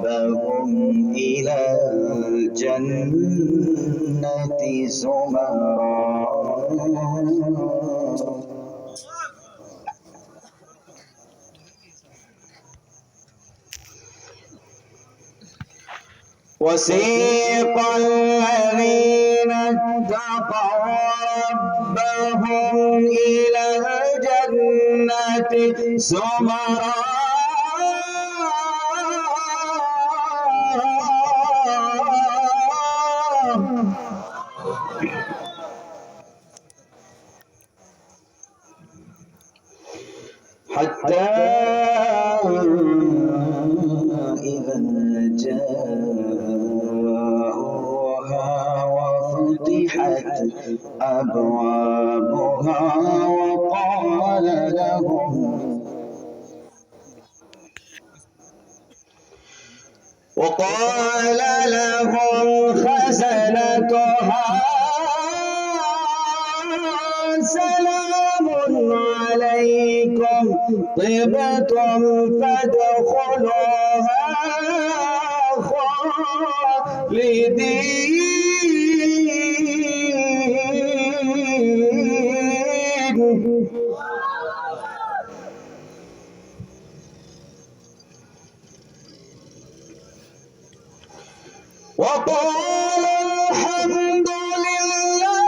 ربهم إلى الجنة زمرا وسيق الذين اتقوا ربهم إلى الجنة زمرا حتى إذا جاءوها وفتحت أبوابها وقال لهم خزنتها سلام عليكم طبتم فادخلوها خالدين وقال الحمد لله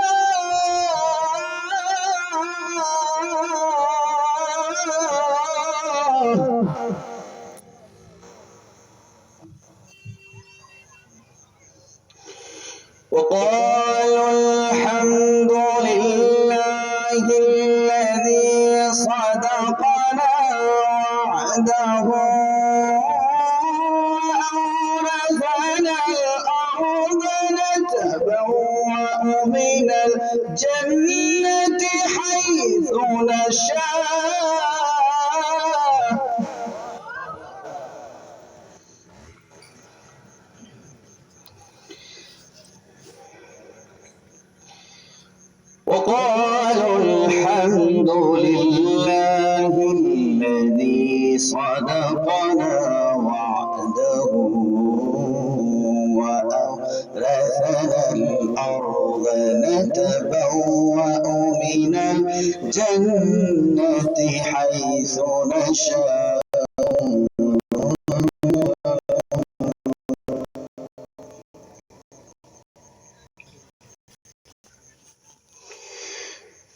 وقالوا الحمد لله الذي صدقنا وعده وأورثنا الأرض نتبوأ من الجنة حيث نشاء وقالوا الحمد لله الذي صدقنا وعده وأورثنا الأرض نتبوأ من الجنة حيث نشاء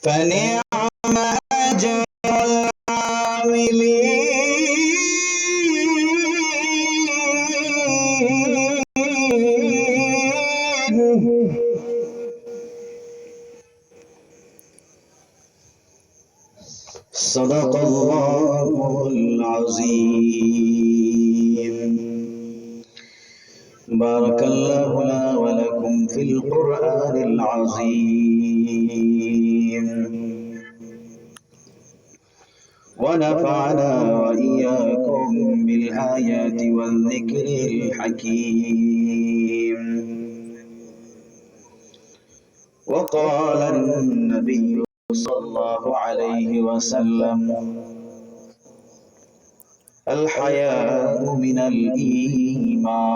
فنعم أجر العاملين صدق الله العظيم. بارك الله لنا ولكم في القرآن العظيم ونفعنا وإياكم بالآيات والذكر الحكيم. وقال النبي صلى الله عليه وسلم الحياء من الإيمان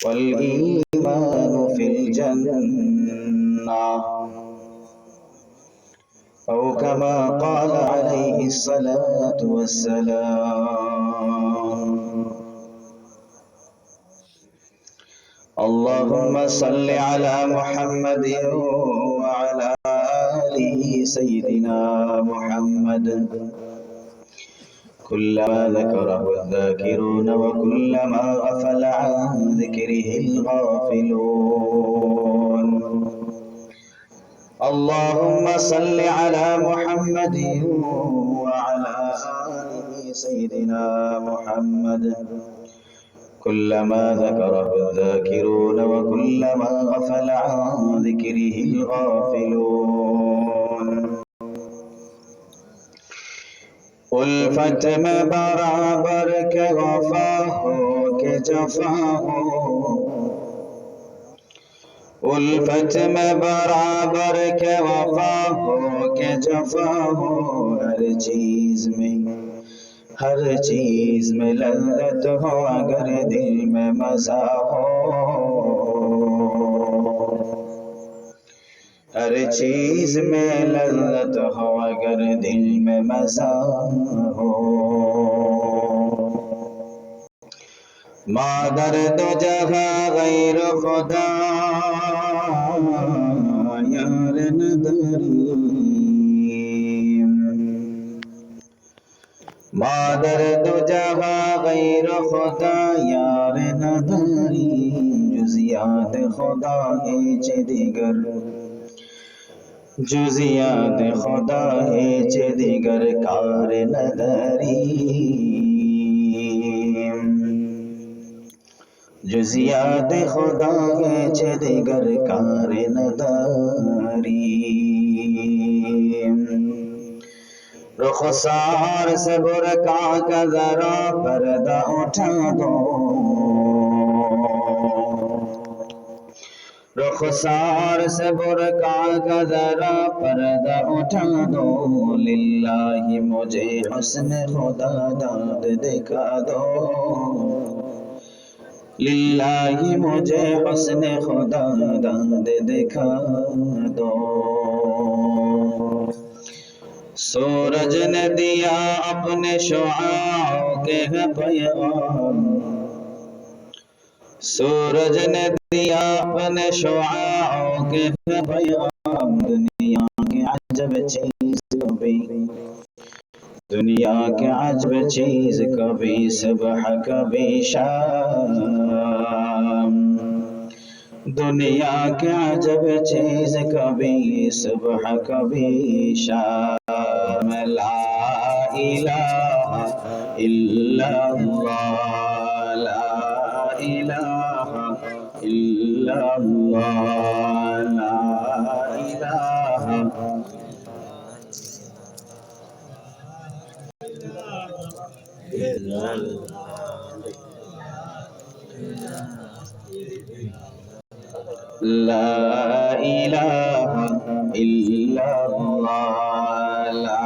والإيمان في الجنة أو كما قال عليه الصلاة والسلام. اللهم صل على محمد وعلى آله سيدنا محمد كلما ذكره الذاكرون وكلما غفل عن ذكره الغافلون. اللهم صل على محمد وعلى آله سيدنا محمد كلما ذكره الذاكرون وكلما غفل عن ذكره الغافلون. الفت میں برابر کے وفا ہو کے جفا ہو، الفت میں برابر کے وفا ہو کے جفا ہو، ہر چیز میں हर चीज में लज्जत हो अगर दिल में मजा हो, हर चीज में लज्जत हो अगर दिल में मजा हो। मादर दो जगह गैर खुदा यार नदरी, मादर दो जगह गैर खुदा यार नदरी, जुजियात खुदा है चे दिगर, जुजियात खुदा है चे दिगर कार नदरी, जुजियात खुदा है चे दिगर कार नदरी। रुखसार से बुरका का जरा पर्दा उठा दो, रुखसार से बुरका का जरा पर्दा उठा दो, लिल्लाही मुझे हुस्न खुदा दाद दिखा दो, लिल्लाही मुझे हुस्न खुदा दाद दिखा दो। सूरज ने दिया अपने शुआओं के पैगाम, सूरज ने दिया अपने शुआओं के पैगाम, दुनिया के अजब चीज कभी, दुनिया के अजब चीज कभी सुबह कभी शाम, दुनिया के अजब चीज कभी सुबह कभी शाम। ला इलाहा इल्लल्लाह, ला इलाहा इल्लल्लाह, ला इलाहा इल्लल्लाह, ला इलाहा इल्लल्लाह, ला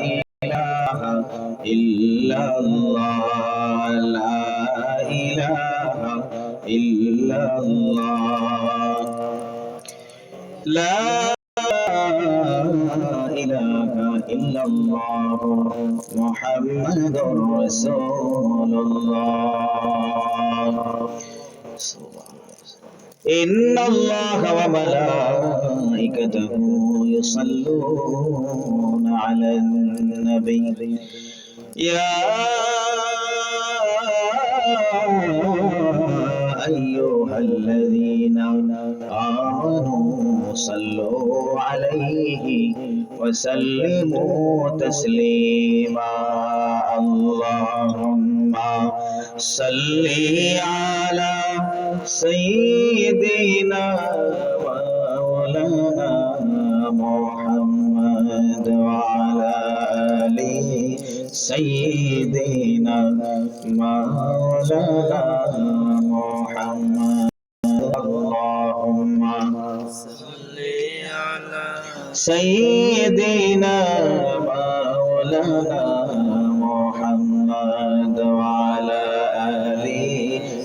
इलाहा इल्लल्लाह, ला इलाहा इल्लल्लाह, ला इलाहा इल्लल्लाह मुहम्मदुर रसूलुल्लाह। इन्नल्लाह व मलाइकतहु युसल्लूना अलन नबी, या अय्युहल्लज़ीना आमनू सल्लू अलैहि व सल्लिमू तस्लीमा। अल्लाहुम्मा सल्ली अला सय्यिदिना मौलाना मुहम्मद व अला आलि सय्यिदिना मौलाना मुहम्मद। अल्लाहुम्मा सल्ली अला सय्यिदिना मौलाना मुहम्मद व अला आलि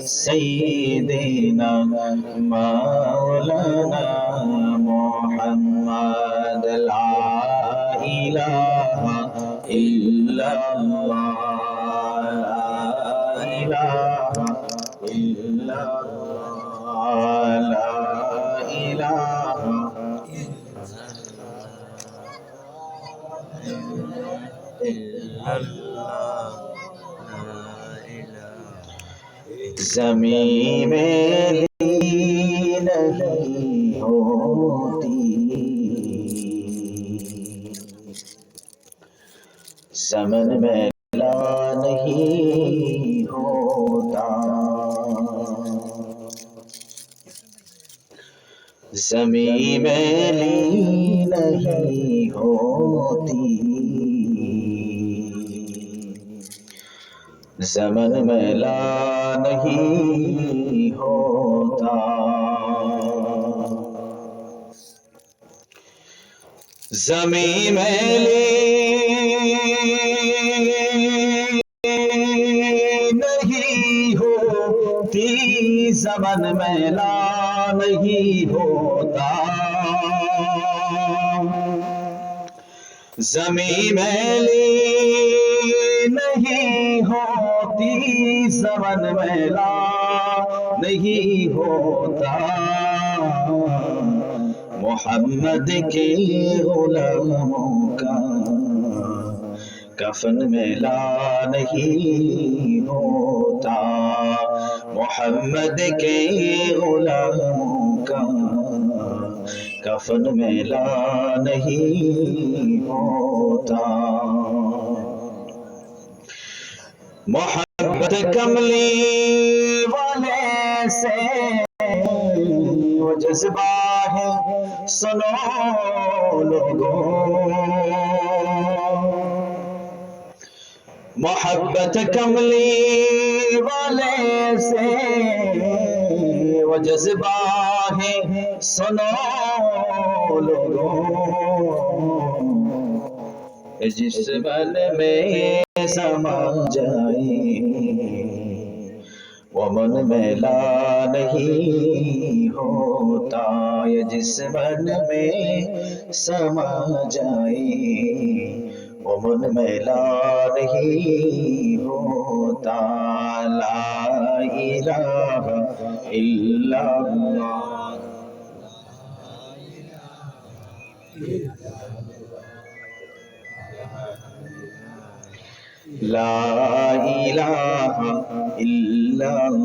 सय्यिदिना मौलाना मुहम्मद। ला इलाहा इल्लल्लाह, ला इलाहा इल्लल्लाह, ला इलाहा इल्लल्लाह, ज़मीं में नहीं होती, ज़मन में ला नहीं होता, ज़मीं में नहीं होती, ज़मन में ला नहीं होता, ज़मीं में समन मेला नहीं होता, ज़मीं मैली नहीं होती, समन मेला नहीं होता, मोहम्मद के गुलामों का कफन मेला नहीं होता, मोहम्मद के गुलामों का कफन मेला नहीं होता। मोहब्बत कमली वाले से वो जज्बा है, सुनो लोगों, मोहब्बत कमली वाले से वो जज्बा है, सुनो लोगों, जिस मन में समा जाए वो मन मेला नहीं होता, ये जिस मन में समा जाए वो मन मेला नहीं होता। ला इलाहा इल्लल्लाह, ला इलाहा इल्लल्लाह,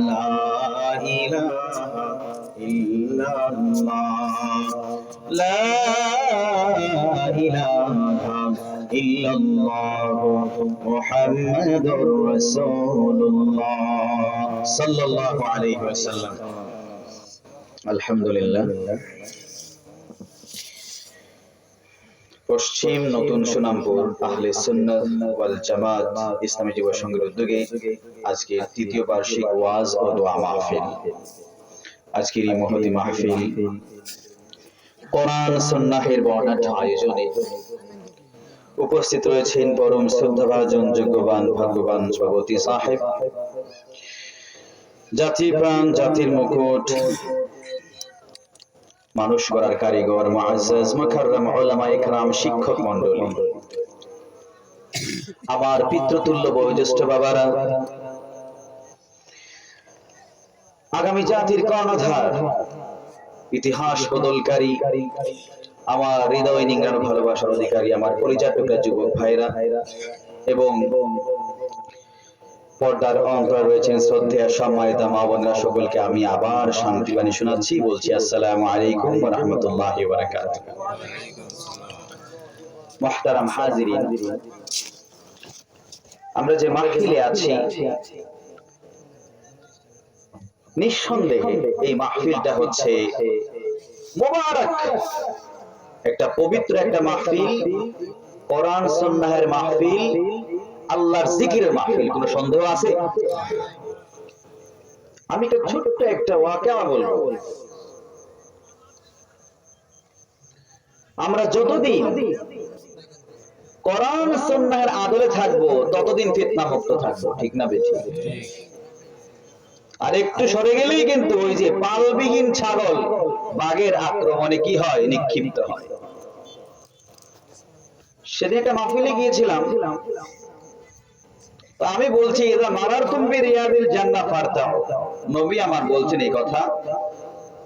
ला इलाहा इल्लल्लाह, ला इलाहा इल्लल्लाह, मुहम्मदुर रसूलुल्लाह सल्लल्लाहु अलैहि वसल्लम। আলহামদুলিল্লাহ। পশ্চিম নতুন সুনামপুর আহলে সুন্নাত ওয়াল জামাত ইসলামী যুব সংঘের উদ্যোগে আজকের তৃতীয় বার্ষিক ওয়াজ ও দোয়া মাহফিল। আজকের এই মহতী মাহফিল কোরআন সুন্নাহের বর্ণাঢ্য আয়োজনে উপস্থিত রয়েছেন পরম শ্রদ্ধাভাজন যোগ্যবান ভাগ্যবান সভাপতি সাহেব, জাতির প্রাণ জাতির মুকুট, মানুষ গড়ার কারিগর, মুআজ্জাজ মুকাররম উলামা ইকরাম, শিক্ষক মণ্ডলী, আমার পিতৃতুল্য বয়োজ্যেষ্ঠ বাবারা, আগামী জাতির কর্ণধার, ইতিহাস বদলকারী, আমার হৃদয় নিংড়ানো ভালোবাসার অধিকারী আমার পরিচয় টুকরা যুবক ভাইরা এবং পর্দার অন্তরে রয়েছেন শ্রদ্ধেয় সম্মানিত মা বোনেরা, সকলকে আমি আবার শান্তি বাণী শোনাচ্ছি, বলছি আসসালামু আলাইকুম ওয়া রাহমাতুল্লাহি ওয়া বারাকাতুহু। মুহতারাম হাজিরিন, আমরা যে মাহফিলে আছি নিঃসন্দেহে এই মাহফিলটা হচ্ছে মুবারক, একটা পবিত্র একটা মাহফিল, কোরআন সুন্নাহের মাহফিল, আল্লাহর জিকিরের মাহফিল। কোনো সন্দেহ আছে? আমি তো ছোট্ট একটা ওয়াকিয়া বলবো। আমরা যতদিন কোরআন সুন্নাহের আদলে থাকবো ততদিন ফিতনা মুক্ত থাকবো, ঠিক না বেঠিক? আর একটু সরে গেলেই কিন্তু ওই যে পালবিহীন ছাগল বাঘের আক্রমণে কি হয়? নিক্ষিপ্ত হয়। সেদিন একটা মাহফিলে গিয়েছিলাম, তো আমি বলছি ইযা মারারতুম বিরিয়াদিল জান্নাহ ফারতাউ, নবী আমার বলছেন এই কথা,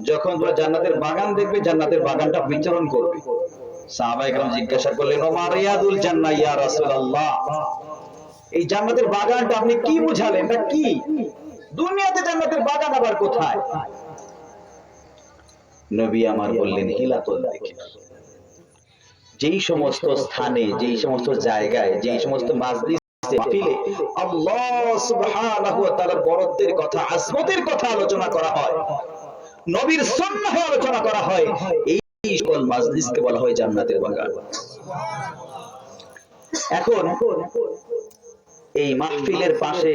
যখন তোমরা জান্নাতের বাগান দেখবে জান্নাতের বাগানটা বিচরণ করবে। সাহাবায়ে কেরাম জিজ্ঞাসা করলেন, ওয়া মা রিয়াদুল জান্নাহ ইয়া রাসূলুল্লাহ, এই জান্নাতের বাগানটা আপনি কি বুঝালেন? এটা কি? দুনিয়াতে জান্নাতের বাগান আবার কোথায়? নবী আমার বললেন, হিলাতুল যিকির, যেই সমস্ত স্থানে, যেই সমস্ত জায়গায়, যেই সমস্ত মাজলিসে মাহফিলে আল্লাহ সুবহানাহু ওয়া তাআলার বরত্বের কথা, আজমতের কথা আলোচনা করা হয়, নবীর সুন্নাহে আলোচনা করা হয়, এই সকল মাজলিসকে বলা হয় জান্নাতের বাগান। এখন এই মাহফিলের পাশে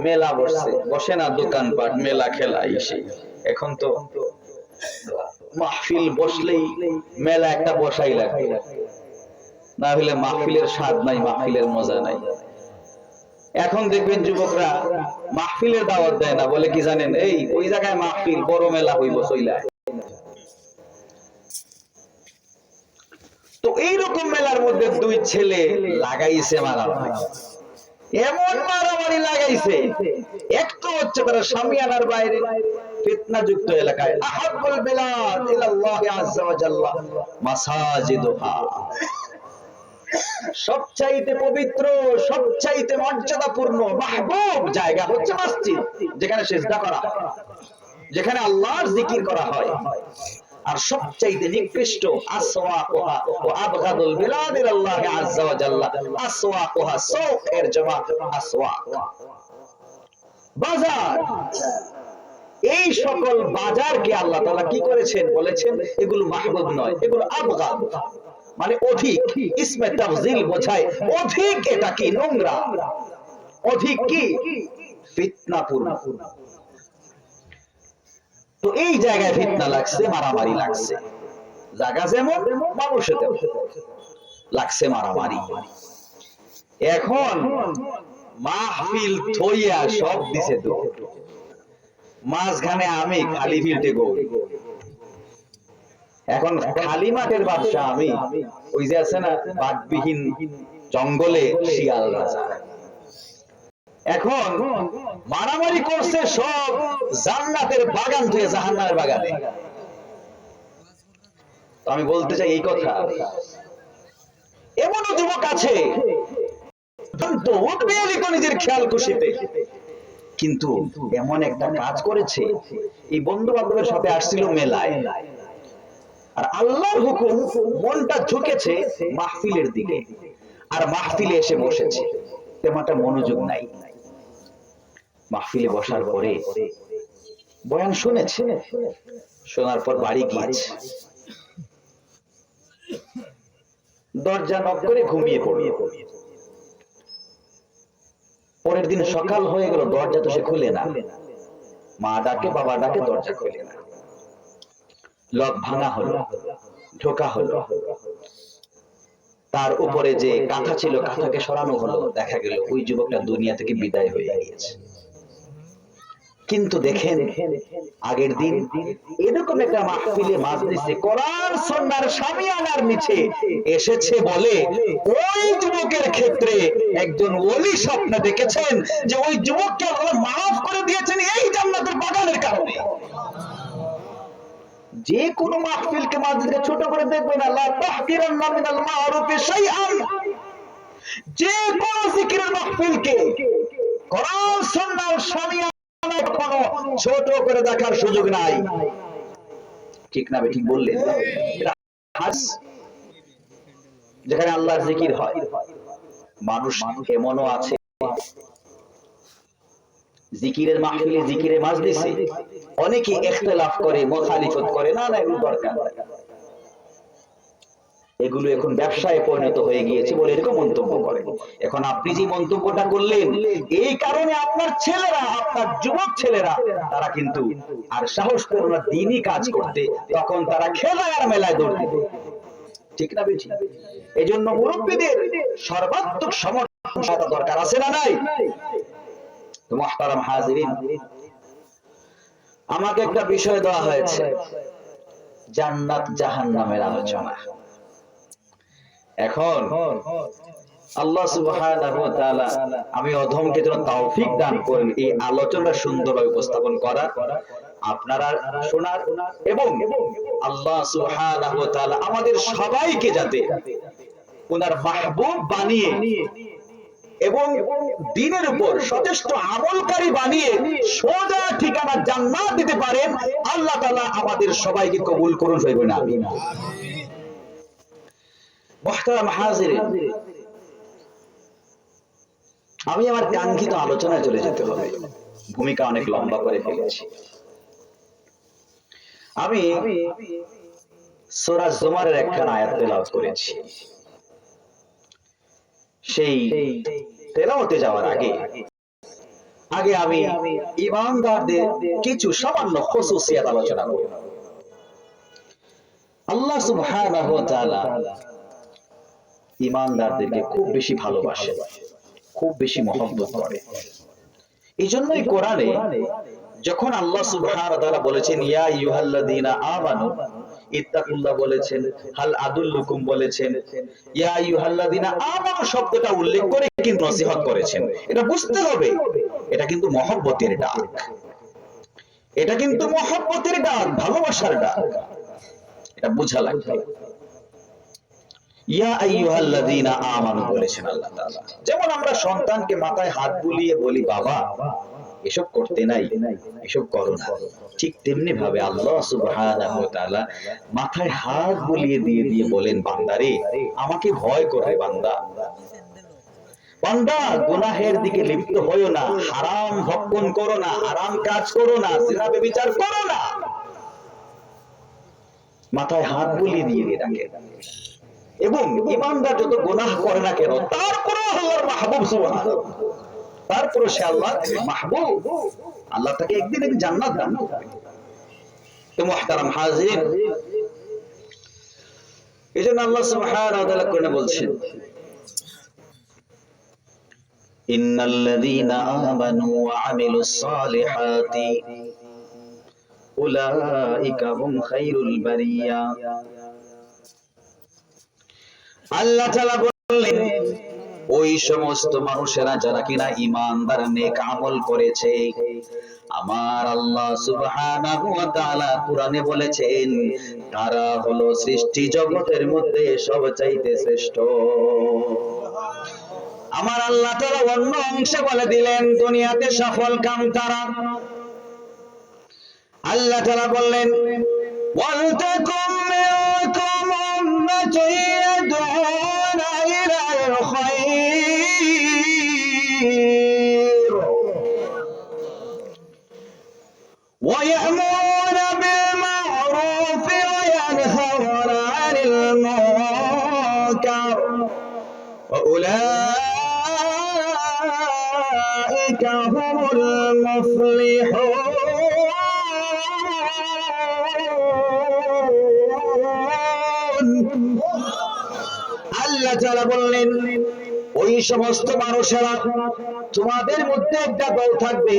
মেলা বসে, বসে না দোকানপাট, মেলা খেলা এসে, এখন তো মাহফিল বসলেই মেলা একটা বসাই লাগে, না হলে মাহফিলের স্বাদ নাই, মাহফিলের মজা নাই। এখন দেখবেন যুবকরা মাহফিলের দাওয়াত দেয় না, বলে কি জানেন, এই ওই জায়গায় মাহফিল বড় মেলা হইব চইলায়। তো এইরকম মেলার মধ্যে দুই ছেলে লাগাইছে মারামারি, এমন মারামারি লাগাইছে, একটু হচ্ছে তারা শামিয়ানার বাইরে ফিতনাযুক্ত এলাকায়, আহাব্বুল বিলাদ ইলাল্লাহি আযজা ওয়া জাল্লা মাসাজিদুহা, সবচাইতে পবিত্র, সবচাইতে মর্যাদাপূর্ণ মাহবুব জায়গা হচ্ছে মসজিদ, যেখানে সিজদা করা হয়, যেখানে আল্লাহর জিকির করা হয়। আর সবচাইতে নিকৃষ্ট আসওয়াকুহা ওয়া আবগাদুল বিলাদ ইলাল্লাহি আযজা ওয়া জাল্লা আসওয়াকুহা, সৌকের জমা আসওয়াক, বাজার। এই সকল বাজারকে আল্লাহ তাআলা কি করেছেন, বলেছেন এগুলো মাহবুব নয়, এগুলো আবগাদ, মানে অধিক, ইসমে তাফজিল বোঝায় অধিক, এটা কি নোংরা, অধিক কি ফিতনাপূর্ণ। তো এই জায়গায় ফিতনা লাগছে, মারামারি লাগছে, জায়গা যেমন মানুষে তেমন লাগছে মারামারি। এখন মাহফিল থইয়া সব দিছে তো, মাঝখানে আমি খালি ফিল্টে গো। এখন খালি মাঠের বাদশা আমি, ওই যে আছে না বাঘবিহীন জঙ্গলে শিয়াল রাজা। এখন মারামারি করছে সব জান্নাতের বাগান থেকে জাহান্নামের বাগানে। আমি বলতে চাই এই কথা, এমনও যুবক আছে নিজের খেয়াল খুশিতে, কিন্তু এমন একটা কাজ করেছে, এই বন্ধু বান্ধবের সাথে আসছিল মেলায়, আর আল্লাহর হুকুম মনটা ঝুঁকেছে মাহফিলের দিকে, আর মাহফিলে এসে বসেছে, তেমনটা মনোযোগ নাই। মাহফিলে বসার পরে বয়ান শুনেছে, শোনার পর বাড়ি গিয়েছে, দরজা নক করে ঘুমিয়ে পড়ে। পরের দিন সকাল হয়ে গেল, দরজা তো সে খুলে না, মা ডাকে বাবা ডাকে, দরজা খুলে না, লক ভাঙা হলো, ঢোকা হলো, তার উপরে যে কাঁথা ছিল কাঁথাকে সরানো হলো, দেখা গেল ওই যুবকটা দুনিয়া থেকে বিদায় হয়ে গিয়েছে। কিন্তু দেখেন আগের দিন এরকম একটা মাহফিলে মাজলিসে কোরআন সুন্নাহর শামিয়ানার নিচে এসেছে বলে ওই যুবকের ক্ষেত্রে একজন ওলি স্বপ্ন দেখেছেন যে ওই যুবককে আল্লাহ মাফ করে দিয়েছেন এই জান্নাতের বাগানের কারণে। যে কোনো মাহফিলকে মাজলিসকে ছোট করে দেখবেন না, লা তাহকিরান্না মিনাল মারুফি শাইআন, যে কোনো জিকিরের মাহফিলকে কোরআন সুন্নাহর শামিয়ানা ছোট করে দেখার সুযোগ নাই, ঠিক না? ঠিক বললেন? যেখানে আল্লাহর জিকির হয়, মানুষ এমনও আছে জিকিরের মাহফিলে, জিকিরের মাজলিসে অনেকে ইখতিলাফ করে, মুখালিফত করে, না না এগুলো দরকার, এগুলো এখন ব্যবসায় পরিণত হয়ে গিয়েছে বলে এরকম মন্তব্য করে। এখন আপনি যে মন্তব্যটা করলেন, এই কারণে আপনার ছেলেরা, আপনার যুবক ছেলেরা, তারা কিন্তু আর সাহস করে না দ্বীনি কাজ করতে, তখন তারা খেলায় আর মেলায় দৌড় দিবে, ঠিক না বেশি? এই জন্য মুরব্বীদের সর্বাত্মক সমর্থন দরকার আছে না নাই? তো মুহতারাম হাজিরিন, আমাকে একটা বিষয় দেওয়া হয়েছে, জান্নাত জাহান্নামের আলোচনা। এখন আল্লাহ সুবহানাহু ওয়া তাআলা আমি অধমকে যেন তৌফিক দান করেন এই আলোচনা সুন্দরভাবে উপস্থাপন করার, আপনারা শোনার, এবং আল্লাহ সুবহানাহু ওয়া তাআলা আমাদের সবাইকে যাতে ওনার মাহবুব বানিয়ে এবং দ্বীনের উপর সচেষ্ট আমলকারী বানিয়ে সোজা ঠিকানা জান্নাত দিতে পারেন, আল্লাহ তাআলা আমাদের সবাইকে কবুল করুন, হইবে না? আমিন। মুহতারাম হাজিরিন, আমি আমার কাঙ্ক্ষিত আলোচনায় চলে যেতে হবে, ভূমিকা অনেক লম্বা করে ফেলেছি। আমি সূরা জুমারের একখানা আয়াত তেলাওয়াত করেছি। সেই তেলাওয়াতে যাওয়ার আগে আমি ঈমানদারদের কিছু সামান্য খুসুসিয়াত আলোচনা করব। আল্লাহ সুবহানাহু ওয়া তাআলা ঈমানদারদেরকে খুব বেশি ভালোবাসেন। খুব বেশি মহব্বত করে। এই জন্যই কোরআনে যখন আল্লাহ সুবহানাহু ওয়া তাআলা বলেছেন ইয়া আইয়ুহাল্লাযীনা আমানু ইত্তাকুল্লাহ বলেছেন, হাল আদুল্লুকুম বলেছেন, ইয়া আইয়ুহাল্লাযীনা আমানু শব্দটা উল্লেখ করে কিন্তু নসিহত করেছেন। এটা বুঝতে হবে এটা কিন্তু মহব্বতের ডাক, এটা কিন্তু মহব্বতের ডাক, ভালোবাসার ডাক, এটা বোঝা লাগবে। ইয়া আইয়ুহাল্লাযীনা আমানু বলেছেন আল্লাহ তাআলা। যেমন আমরা সন্তানকে মাথায় হাত বুলিয়ে বলি বাবা এসব করতে নাই, এসব করো না, ঠিক তেমনি ভাবে আল্লাহ সুবহানাহু ওয়া তাআলা মাথায় হাত বুলিয়ে দিয়ে দিয়ে বলেন বান্দারে আমাকে ভয় করে বান্দা, বান্দা গুনাহের দিকে লিপ্ত হয়ো না, হারাম ভক্ষণ করো না, হারাম কাজ করো না, জিনা ব্যভিচার করো না, মাথায় হাত বুলিয়ে দিয়ে দিয়ে ডাকে। এবং ইমানদার যত গুনাহ করে না কেন তারপরেও আল্লাহর মাহবুব সুবহানাল্লাহ, তারপরে সে আল্লাহর মাহবুব, আল্লাহ তাকে একদিন এক জান্নাত দান করবে। তো মুহতারাম হাজির, এজন্য আল্লাহ সুবহানাহু ওয়া তাআলা কোরআনে বলছেন ইন্নাল্লাযীনা আমানু ওয়া আমিলুস সালিহাতি উলাইকা হুম খায়রুল বারিয়া। আল্লাহ তাআলা বললেন ওই সমস্ত মানুষেরা যারা কিনা ঈমানদার নেক আমল করেছে, আমার আল্লাহ সুবহানাহু ওয়া তাআলা কুরআনে বলেছেন তারা হলো সৃষ্টি জগতের মধ্যে সবচাইতে শ্রেষ্ঠ। আমার আল্লাহ তাআলা অন্য অংশে বলে দিলেন দুনিয়াতে সফল কাম তারা। আল্লাহ তাআলা বললেন ওয়ালতাকুম মিনকুম উম্মাতুন ইয়াদউনা ইলাল খায়র ওয়া ইয়া'মুরুনা বিল মা'রুফি ওয়া ইয়ানহাউনা 'আনিল মুনকার ওয়া উলাইকা হুমুল মুফলিহুন। আল্লাহ তাআলা বললেন ওই সমস্ত মানুষেরা তোমাদের মধ্যে একটা দল থাকবে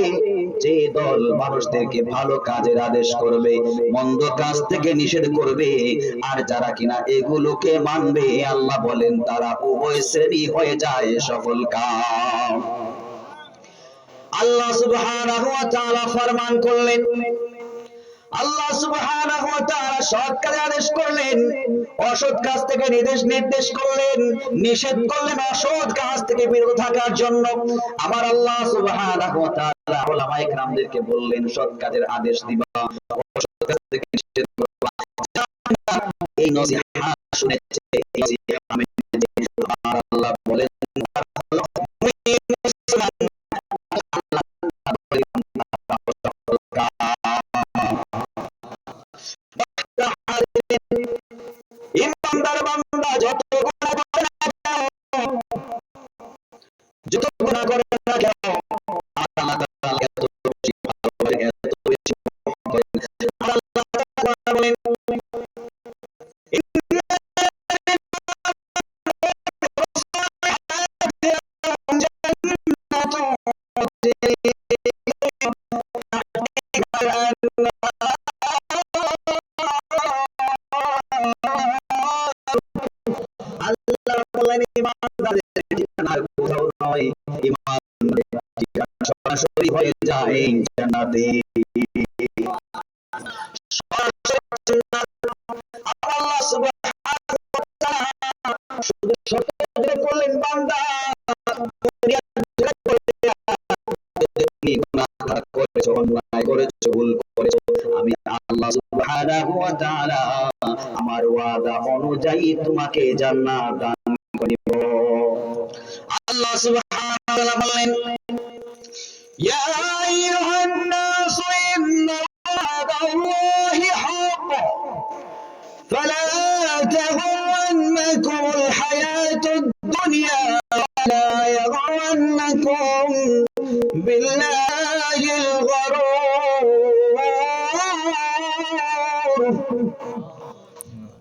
যে দল মানুষদেরকে ভালো কাজের আদেশ করবে, মন্দ কাজ থেকে নিষেধ করবে, আর যারা কিনা এগুলোকে মানবে আল্লাহ বলেন তারা উভয় শ্রেণী হয়ে যায় সফল কাম। আল্লাহ সুবহানাহু ওয়া তাআলা ফরমান করলেন, আল্লাহ সুবহানাহু ওয়া তাআলা সৎ কাজের আদেশ করলেন, অসৎ কাজ থেকে নির্দেশ করলেন, নিষেধ করলেন অসৎ কাজ থেকে বিরত থাকার জন্য। আমার আল্লাহ সুবহানাহু ওয়া তাআলা উলামায়ে কেরামদেরকে বললেন সৎ কাজের আদেশ দিবা, অসৎ কাজ থেকে নিষেধ করবা। এই নসিহত শুনেছে, এই নসিহত মেনেছে, আমার আল্লাহ বলেন ইমানদার বান্দা যত গুনাহ করে না কেন আল্লাহ তাআলা এত বেশি ভালোবাসেন, এত বেশি মহব্বত করেন। আল্লাহ তাআলা বলেন আল্লাহ বলেন ইমানদারদের ঠিকানা কোথাও নয়, ইমানদারদের ঠিকানা সরাসরি হয়ে যায় জান্নাতে। আল্লাহ সুবহানাহু ওয়া তাআলা শুধু শর্ত করলেন বান্দা তুমি গুনাহ করেছো, অন্যায় করেছো, ভুল করেছো, আমি আল্লাহ সুবহানাহু ওয়া তাআলা আমার ওয়াদা অনুযায়ী তোমাকে জান্নাত দান করিব। আল্লাহ সুবহানাহু ওয়া তাআলা বলেন ইয়া আইয়ুহান নাস ইন্না ওয়াদাল্লাহি হাক্ক ফালা তাগurrannakumul hayatud dunya ওয়ালা ইয়াগurrannakum বিল্লাহিল গরুর।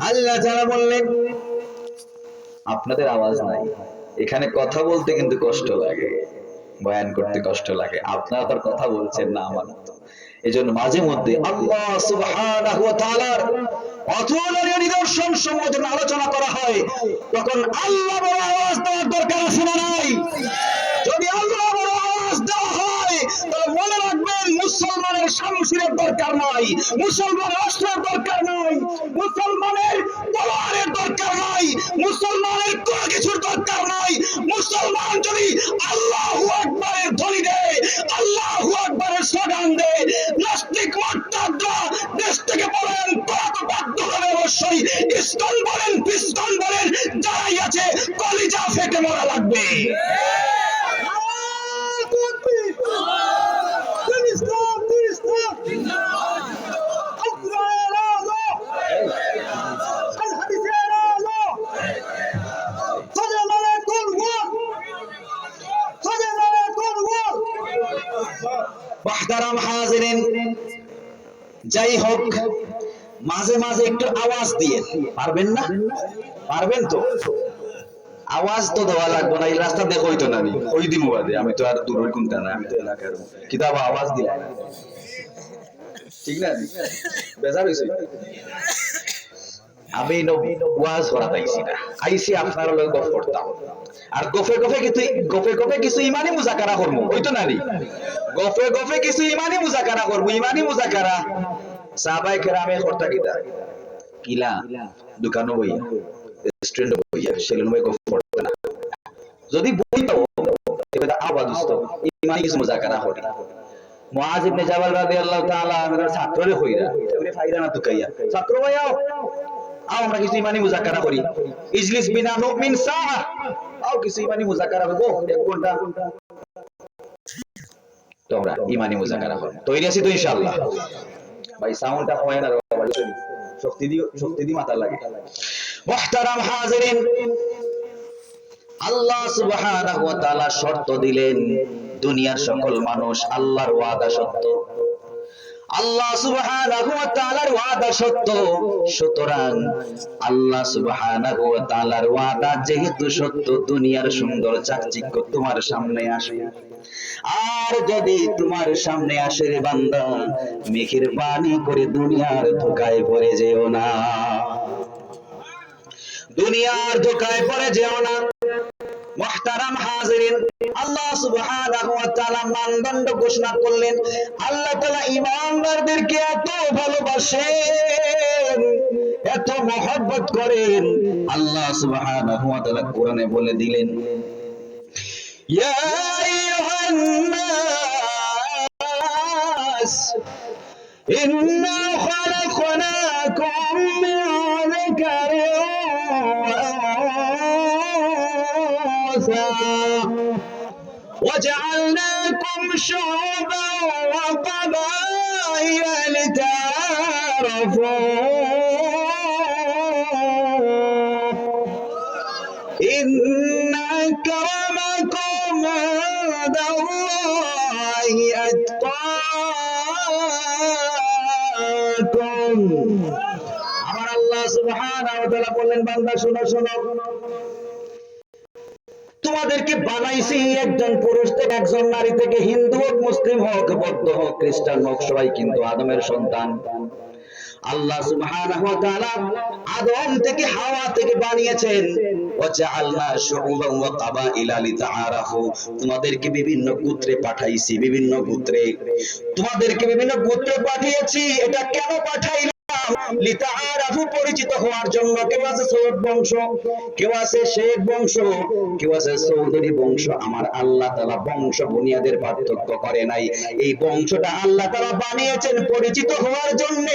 আল্লাহ তাআলা বললেন আপনাদের আওয়াজ নাই, এখানে কথা বলতে কিন্তু কষ্ট লাগে, বয়ান করতে কষ্ট লাগে, আপনারা তার কথা বলছেন না আমার মতো। এজন্য মাঝে মধ্যে আল্লাহ সুবহানাহু ওয়া তাআলার অতুলনীয় নিদর্শন সমূহ যখন আলোচনা করা হয়, তখন আল্লাহ বড় আওয়াজ দেওয়ার দরকার আছে না নাই? যদি আল্লাহ বড় আওয়াজ দেওয়া হয়, তাহলে মনে রাখবেন মুসলমানের শামশিরের দরকার নাই, মুসলমানের অস্ত্রের দরকার নাই, মুসলমানের তলোয়ারের দরকার নাই, মুসলমানের কোনো কিছুর দরকার নাই। মুসলমান যদি আল্লাহু আকবারের ধ্বনি দেয়, আল্লাহু আকবারের স্লোগান দেয়, নাস্তিক মুরতাদরা দেশ থেকে বলেন কত বাধ্য হবে, অবশ্যই ইসকন বলেন, পিসকন বলেন, যারাই আছে কলিজা ফেটে মরা লাগবে। মুহতারাম হাজিরিন, যাই হোক, মাঝে মাঝে একটু আওয়াজ দিয়ে পারবেন না? পারবেন তো? আওয়াজ তো দেওয়া লাগবে না, এই রাস্তা দেখোই তো না, আমি ওই দিন বাদে, আমি তো আর দূরের কোনটা না, আমি তো এলাকার কিতাব আওয়াজ দিলাম, ঠিক না? বেজার হইছে, আমি ওয়াজ করাইছি না, আইসি আপনার লগে গফ করতাম, আর গফে গফে কিছু ইমানি মুজাকারা করব, ওই তো না নি? গফে গফে কিছু ইমানি মুজাকারা করব, ইমানি মুজাকারা সাহাবায়ে কেরামে করতা কিতা কিলা দোকানো বইয়া, রেস্টুরেন্টে বইয়া, সেলুন বই গফ করতে না। যদি বইতো এটা আওয়াজ হতো, ইমানি কিছু মুজাকারা করি। মুআজ ইবনে জাবাল রাদিয়াল্লাহু তাআলা আনহুর ছাত্ররে কইরা, এবারে ফায়দা না তুকাইয়া, ছাত্র ভাই আও আমরা কিছু ইমানি মুজাকারা করি, ইজলিস বিনা মুমিন সাআ, আও কিছু ইমানি মুজাকারা করব 1 ঘন্টা, তোমরা ইমানি মুজাকারা করো, তৈরি আছি তো ইনশাআল্লাহ? ভাই সাউন্ডটা হয় না, শক্তি দি মাথা লাগে। মুহতারাম হাজিরিন, আল্লাহ সুবহানাহু ওয়া তাআলা শর্ত দিলেন, দুনিয়ার সকল মানুষ আল্লাহর ওয়াদা সত্য, আল্লাহ সুবহানাহু ওয়া তাআলার ওয়াদা সত্য, সুতরাং আল্লাহ সুবহানাহু ওয়া তাআলার ওয়াদা যেহেতু সত্য, দুনিয়ার সুন্দর চাকচিক্য তোমার সামনে আসবে। আর যদি তোমার সামনে আসে রে বান্দা, মেঘের পানি করে দুনিয়ার ধোঁকায় পড়ে যেও না, দুনিয়ার ধোঁকায় পড়ে যেও না। মুহতারাম হাজিরিন, আল্লাহ সুবহানাহু ওয়া তাআলা মানদণ্ড ঘোষণা করলেন। আল্লাহ তাআলা ঈমানদারদেরকে এত ভালোবাসেন, এত মহব্বত করেন, আল্লাহ সুবহানাহু ওয়া তাআলা কোরআনে বলে দিলেন, ইয়া আইয়ুহান নাস ইন্না খালাকনাকুম মিন যাকারিন وجعلناكم شعوبا وقبائل لتعارفوا إن أكرمكم عند الله أتقاكم। আমার আল্লাহ সুবহানাহু ওয়া তাআলা বললেন, বান্দা শোনো শোনো, তোমাদেরকে বানাইছি একজন পুরুষ থেকে একজন নারী থেকে, হিন্দু হোক, মুসলিম হোক, বৌদ্ধ হোক, খ্রিস্টান হোক, সবাই কিন্তু আদমের সন্তান। আল্লাহ সুবহানাহু ওয়া তাআলা আদম থেকে হাওয়া থেকে বানিয়েছেন, ওয়াজআলনা শুউবান ওয়া কাবাইলা লিতাআরাফু, তোমাদেরকে বিভিন্ন গোত্রে পাঠাইছি, বিভিন্ন গোত্রে তোমাদেরকে বিভিন্ন গোত্রে পাঠিয়েছি। এটা কেন পাঠাইলাম? লিতাআরাফু, পরিচিত হওয়ার জন্য। কেউ আছে সৈয়দ বংশ, কেউ আছে শেখ বংশ, কেউ আছে চৌধুরী বংশ। আমার আল্লাহ তাআলা বংশ বুনিয়াদের পার্থক্য করে নাই, এই বংশটা আল্লাহ তাআলা বানিয়েছেন পরিচিত হওয়ার জন্য।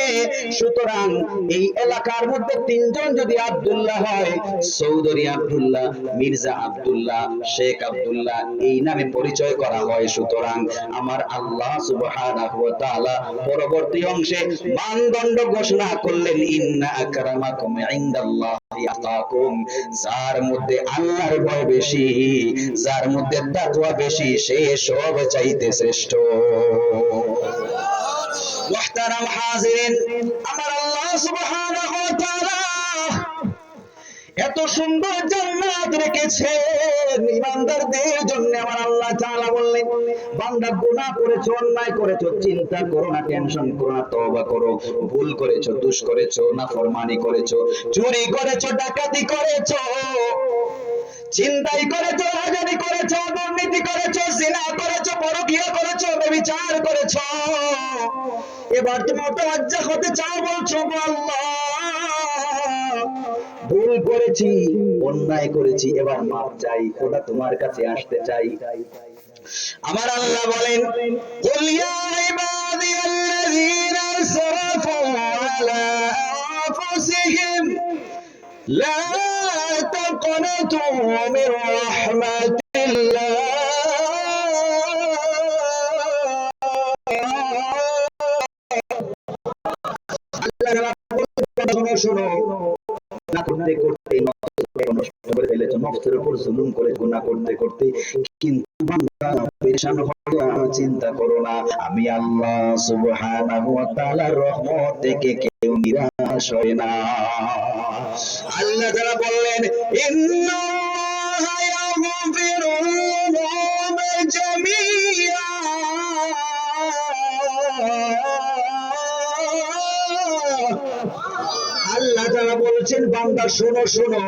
সুতরাং এই এলাকার মধ্যে তিনজন যদি আব্দুল্লাহ হয়, চৌধুরী আব্দুল্লাহ, মির্জা আব্দুল্লাহ, শেখ আব্দুল্লাহ, এই নামে পরিচয় করা হয়। সুতরাং আমার আল্লাহ সুবহানাহু ওয়া তাআলা পরবর্তী অংশে মানদণ্ড ঘোষণা করলেন, ইন্না আকরামাকুম ইনদাল্লাহি আতাকুম, যার মধ্যে আল্লাহর ভয় বেশি, যার মধ্যে তাকওয়া বেশি, সে সব চাইতে শ্রেষ্ঠ। মুহতারাম হাজিরিন, আমার আল্লাহ সুবহানাহু ওয়া তাআলা এত সুন্দর জান্নাত রেখেছেন ঈমানদারদের জন্য। আমার আল্লাহ তাআলা বললেন, বান্দা গুনাহ করেছো, অন্যায় করেছো, চিন্তা করো না, টেনশন করো না, তওবা করো। ভুল করেছো, দোষ করেছো, নাফরমানি করেছো, চুরি করেছো, ডাকাতি করেছো, চিন্তাই করেছো, রাজানি করেছো, দুর্নীতি করেছো, জিনা করেছো, পরকীয়া করেছো, ব্যভিচার করেছো, এবার তুমি মুতাওয়াজ্জিহ হতে চাও, বলছো আল্লাহ ভুল করেছি, অন্যায় করেছি, এবার মাফ চাই, খোদা তোমার কাছে আসতে চাই। আমার আল্লাহ বলেন, কুল ইয়া ইবাদিয়াল্লাযীনা আসরাফু আলা আনফুসিহিম লা তাকনাতু মির রাহমাতিল্লাহ, আল্লাহ শোনো, না করতে করতে নষ্ট করে ফেলেছো, নফসের উপর জুলুম করে গুনাহ করতে করতে, কিন্তু বান্দা পেরেশান হয়ে চিন্তা করো না, আমি আল্লাহ সুবহানাহু ওয়া তাআলার রহমত থেকে কেউ নিরাশ হয় না। আল্লাহ তাআলা বললেন, ইন্নাল্লাহা ইয়াগফিরুল যুনুবা জামিআ, আল্লাহ তাআলা বলছেন, বান্দা শোনো শোনো,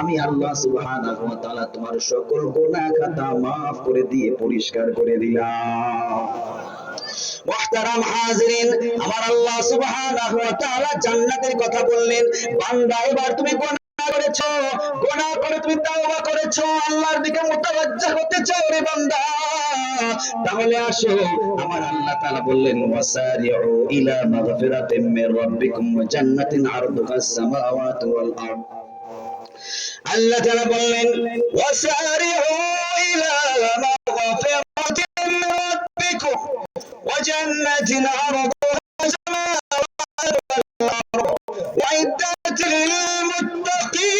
আমি আল্লাহ সুবহানাহু ওয়া তাআলা তোমার সকল গুনাহ খাতা maaf করে দিয়ে পরিষ্কার করে দিলাম। মুহতারাম হাজিরিন, আমার আল্লাহ সুবহানাহু ওয়া তাআলা জান্নাতের কথা বললেন। বান্দা এবার তুমি গুনাহ করেছো, গুনাহ করে তুমি তাওবা করেছো, আল্লাহর দিকে মুতাওয়াজ্জিহ হতে চাও রে বান্দা, তাহলে আসো। আমার আল্লাহ তাআলা বললেন, ওয়াসারিউ ইলা মাগফিরাতিম মির রাব্বিকুম ওয়া জান্নাতিন আরদুহাস সামাওয়াতু ওয়াল আরদ। আল্লাহ তাআলা বললেন, ওয়াসারিউ ইলা মাগফিরাতিম মির রাব্বিকুম ওয়া জান্নাতিন আরদুহাস সামাওয়াতু ওয়াল আরদ ওয়া'ইদ্দাত লিল মুত্তাকিন।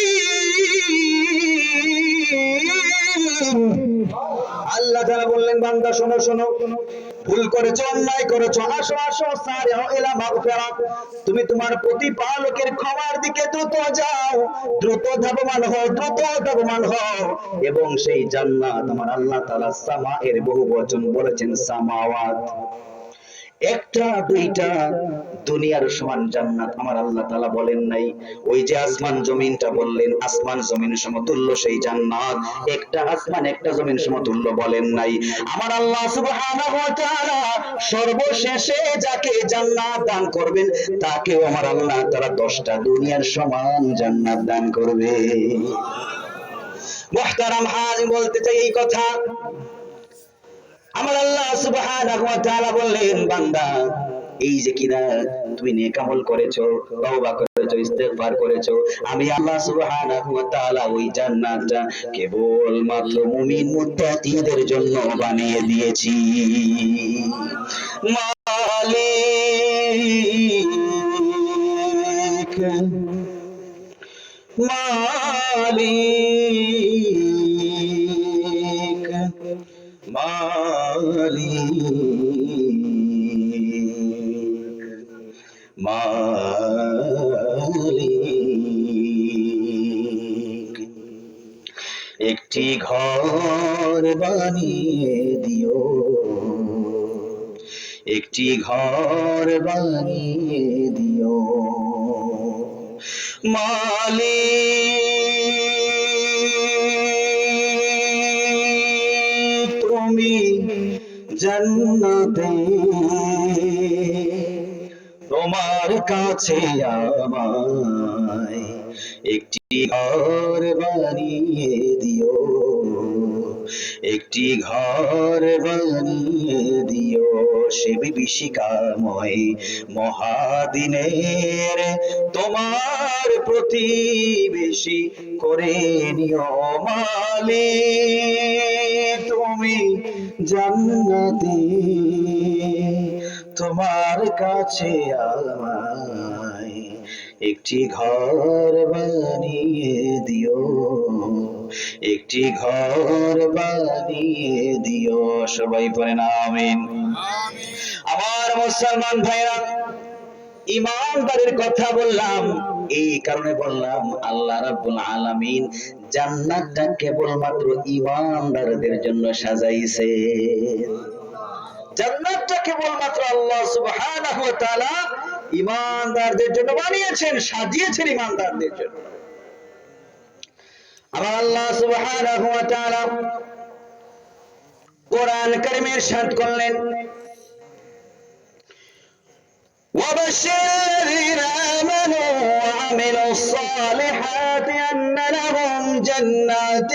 আল্লাহ তাআলা বললেন, বান্দা শোনো শোনো, ভুল করেছো, অন্যায় করেছো, আসো আসো, সারিউ ইলা মাগফিরাত, তুমি তোমার প্রতিপালকের ক্ষমার দিকে দ্রুত যাও, দ্রুত ধাবমান হও, দ্রুত ধাবমান হও, এবং সেই জান্নাত, আমার আল্লাহ তাআলা সামা এর বহুবচন বলেছেন সামাওয়াত, একটা দুইটা দুনিয়ার সমান জান্নাত আমার আল্লাহ তাআলা বলেন নাই। ওই যে আসমান জমিনটা বললেন, আসমান জমিন সমতুল্য সেই জান্নাত, একটা আসমান একটা জমিন সমতুল্য বলেন নাই। আমার আল্লাহ সুবহানাহু ওয়া তাআলা সর্বশেষে যাকে জান্নাত দান করবেন, তাকেও আমার আল্লাহ তাআলা 10টা দুনিয়ার সমান জান্নাত দান করবে। মুহতারাম হাজি, বলতে চাই এই কথা, আমার আল্লাহ সুবহানাহু ওয়া তাআলা বললেন, বান্দা এই যে কিনা তুমি নেক আমল করেছো, তওবা করেছো, ইস্তেগফার করেছো, আমি আল্লাহ সুবহানাহু ওয়া তাআলা ওই জান্নাতটা কেবল মাত্র মুমিন মুত্তাকিদের জন্য বানিয়ে দিয়েছি। মালিক মালিক মালিক মালিক, একটি ঘর বানিয়ে দিও, একটি ঘর বানিয়ে দিও, মালিক তুমি জান্নাতে, তোমার কাছে আমায় একটি ঘর বানিয়ে দিও, একটি ঘর বানিয়ে দিও, সে বিভীষিকাময় মহাদিনের তোমার প্রতিবেশী করে নিও, মালিক তুমি জান্নাতে, তোমার কাছে আমায় একটি ঘর বানিয়ে দিও, একটি ঘর বানিয়ে দিও। সবাই পড়েন আমিন। আমার মুসলমান ভাইরা, ঈমানদারের কথা বললাম, এই কারণে বললাম আল্লাহ রাব্বুল আলামিন জান্নাতটা কেবলমাত্র ঈমানদারদের জন্য সাজাইছে। জান্নাতটা কেবলমাত্র আল্লাহ সুবহানাহু ওয়া তাআলা ঈমানদারদের জন্য বানিয়েছেন, সাজিয়েছেন ঈমানদারদের জন্য। আমার আল্লাহ সুবহানাহু ওয়া তাআলা কোরআন কারীমে ইরশাদ করলেন, وبشر الذين آمنوا وعملوا الصالحات أن لهم جنات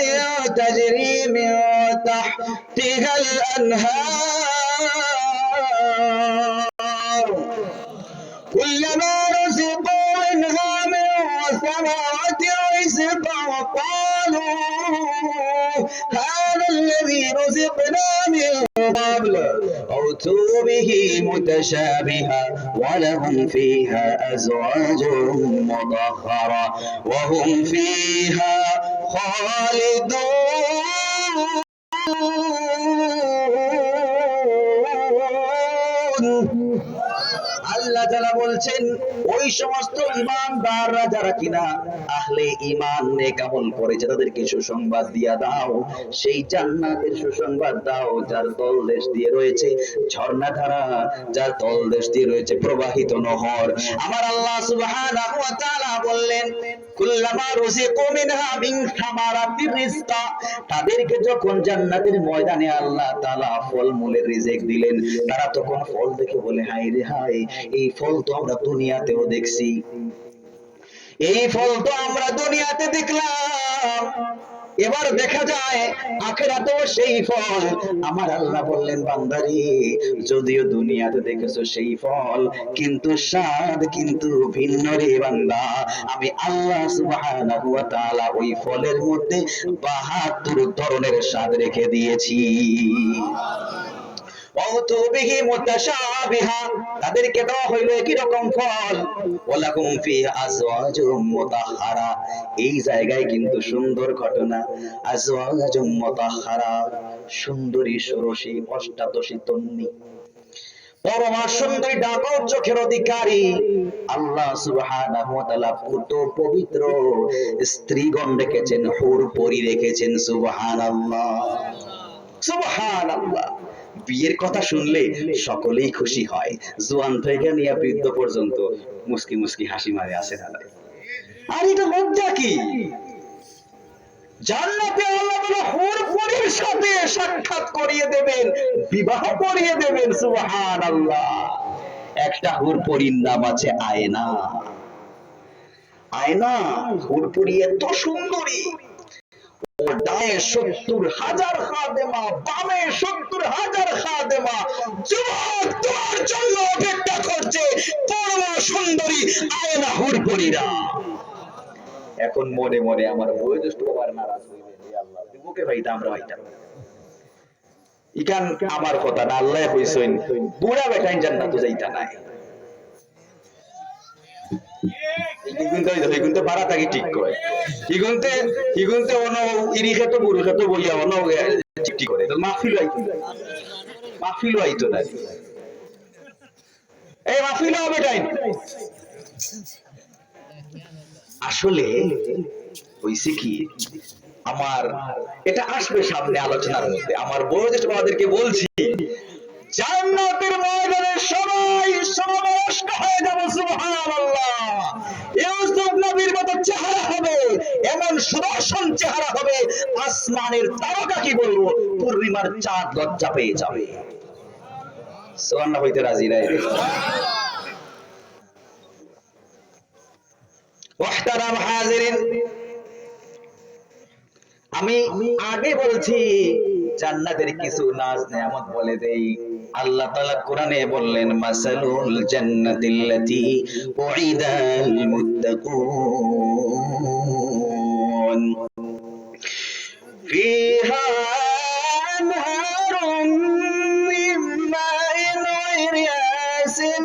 تجري من تحتها الأنهار كلما رزقوا منها من ثمرة رزقا وقالوا هذا الذي رزقنا من قبل أتوا به متشابها ولهم فيها أزواج مطهرة وهم فيها خالدون। আল্লাহ তাআলা বলছেন ওই সমস্ত ঈমানদাররা যারা কিনা আহলে ঈমান নেক আমল করেছে তাদেরকে সুসংবাদ দিয়া দাও, সেই জান্নাতের সুসংবাদ দাও যার তলদেশ দিয়ে রয়েছে ঝর্ণাধারা, যার তলদেশ দিয়ে রয়েছে প্রবাহিত নহর। আমার আল্লাহ সুবহানাহু ওয়া তাআলা বললেন কুল্লামা রুজিকু মিনহা মিন সামারাতির রিজকা, তাদেরকে যখন জান্নাতের ময়দানে আল্লাহ তাআলা ফলমূলের রিজিক দিলেন, তারা তখন ফল দেখে বলে হায় রে হায়, এই ফল তো আমরা দুনিয়াতেও দেখছি, এই ফল তো আমরা দুনিয়াতে দেখলাম, এবার দেখা যায় আখিরাতেও সেই ফল। আমার আল্লাহ বললেন বান্দারে যদিও দুনিয়াতে দেখেছো সেই ফল, কিন্তু স্বাদ কিন্তু ভিন্ন রে বান্দা। আমি আল্লাহ সুবহানাহু ওয়া তাআলা ওই ফলের মধ্যে ৭২ ধরনের স্বাদ রেখে দিয়েছি। তাদেরকে দেওয়া হইল একই রকম ফল, ওয়ালাকুম ফিহা আজওয়াজুম মুতাহহারা, এই জায়গায় কিন্তু সুন্দর ঘটনা, আজওয়াজুম মুতাহহারা, সুন্দরী ষোড়শী অষ্টাদশী তন্নী, পরমা সুন্দরী ডাগর চোখের অধিকারী আল্লাহ সুবহানাহু ওয়া তাআলা কত পবিত্র স্ত্রীগণ রেখেছেন, হুর পরী রেখেছেন। সুবহানাল্লাহ সুবহানাল্লাহ। বিয়ের কথা শুনলে সকলেই খুশি হয়, জোয়ান থেকে নিয়ে বৃদ্ধ পর্যন্ত মুস্কি মুস্কি হাসি মারে আসে দাদা। আর এটা লজ্জা কি? জান্নাতে আল্লাহ তাআলা হুর পরীর সাথে সাক্ষাৎ করিয়ে দেবেন, বিবাহ করিয়ে দেবেন। সুবহানাল্লাহ। একটা হুর পরীর নাম আছে আয়না। আয়না হুর পরী এত সুন্দরী, ডানে ৭০,০০০ খাদেমা, বামে ৭০,০০০ খাদেমা, যুবক তোমার জন্য অপেক্ষা করছে পরম সুন্দরী আয়না হুরপরীরা। এখন মনে মনে আমার বয়োজ্যেষ্ঠ বাবার নারাজ হইবে, হে আল্লাহ যুবকে ভাইটা আমরা ভাইটা ইকান আমার কথা না, আল্লাহ কইছেন বুড়া বেটাইন জান্নাতে যাইতা নাই। ইগুনতে ভাড়া থাকি ঠিক কয়, ইগুনতে অন ইরি খেত বুড়ো খেত বইয়া অন ঠিক করে, তো মাহফিল আইতো না, এই মাহফিল হবে টাইম। আসলে হইছে কি, আমার এটা আসবে সামনে আলোচনার মধ্যে, আমার বয়োজ্যেষ্ঠ বাবাদেরকে বলছি জান্নাতের ময়দানে সবাই সমবয়স্ক হয়ে যাব। সুবহানাল্লাহ। ইউসুফ নবীর মতো চেহারা হবে, এমন সুদর্শন চেহারা হবে, আসমানের তারকা কি বলবো, পূর্ণিমার চাঁদ লজ্জা পেয়ে যাবে। সুবহানাল্লাহ হইতে রাজি নাই। মুহতারাম হাজিরিন, আমি আগে বলছি জান্নাতের কিছু নাজ নেয়ামত বলে দেই। আল্লাহ তাআলা কোরআনে বললেন মাসালুল জান্নাতিল্লাতী উইদাল মুত্তাকুন ফিহা আনহারুম মিন মাইন গায়রি আসিন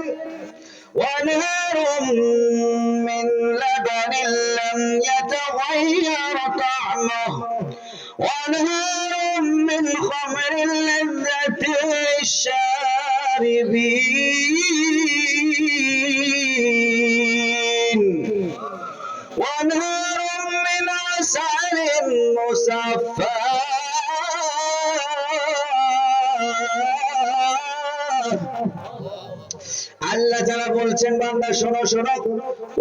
ওয়া আনহারুম মিন লাবানিন লাম ইয়াতাগায়্যার তা'মুহু وأنهار من خمر لذة للشاربين আল্লাহ যারা বলছেন বান্দা শোনো শোনো,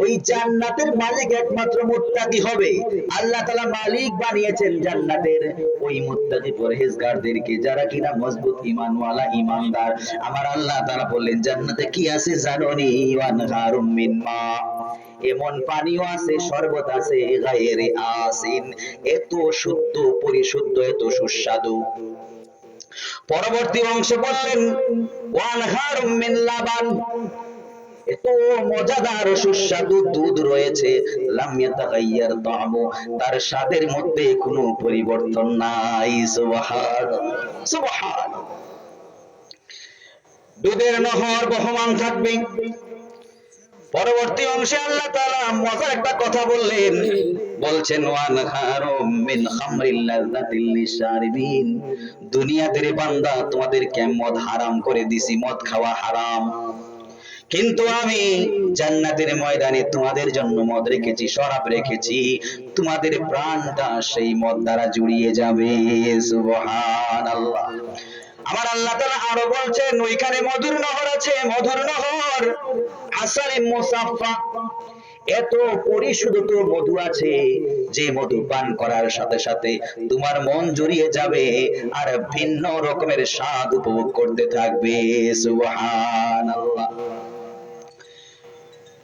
ওই জান্নাতের মালিক একমাত্র মুত্তাকি হবে। আল্লাহ তাআলা মালিক বানিয়েছেন জান্নাতের ওই মুত্তাকি পরহেজগারদেরকে, যারা কিনা মজবুত ঈমানওয়ালা ঈমানদার। আমার আল্লাহ তাআলা বললেন জান্নাতে কি আছে জানোনি? ওয়ানহারুম মিন মা, এমন পানিও আছে, শরবত আছে, গায়রে আসিন, এত শুদ্ধ পরিশুদ্ধ, এত সুস্বাদু। পরবর্তী অংশে বললেন ওয়ানহারুম মিন লাবান, এত মজাদার সুস্বাদু দুধ রয়েছে, লাম ইয়াতাগাইয়ার তা'মু, তার স্বাদের মধ্যে কোনো পরিবর্তন নাই। সুবহানাল্লাহ সুবহানাল্লাহ। দুধের নহর বহমান থাকবে। পরবর্তী অংশে আল্লাহ তাআলা মজার একটা কথা বললেন, বলছেন ওয়ানহারুম মিন খামরিল লাযযাতিল লিশারিবিন, দুনিয়াতে রে বান্দা তোমাদেরকে মদ হারাম করে দিছি, মদ খাওয়া হারাম, কিন্তু আমি জান্নাতের ময়দানে তোমাদের জন্য মদ রেখেছি, শরাব রেখেছি, তোমাদের প্রাণটা সেই মদ দ্বারা জুড়িয়ে যাবে। সুবহানাল্লাহ। আমার আল্লাহ তাআলা আরো বলছেন ওইখানে মধুর নহর আছে, মধুর নহর, আসারে মুসাফফা, এত পরিশুদ্ধ মধু আছে যে মধু পান করার সাথে সাথে তোমার মন জুড়িয়ে যাবে আর ভিন্ন রকমের স্বাদ উপভোগ করতে থাকবে। সুবহানাল্লাহ।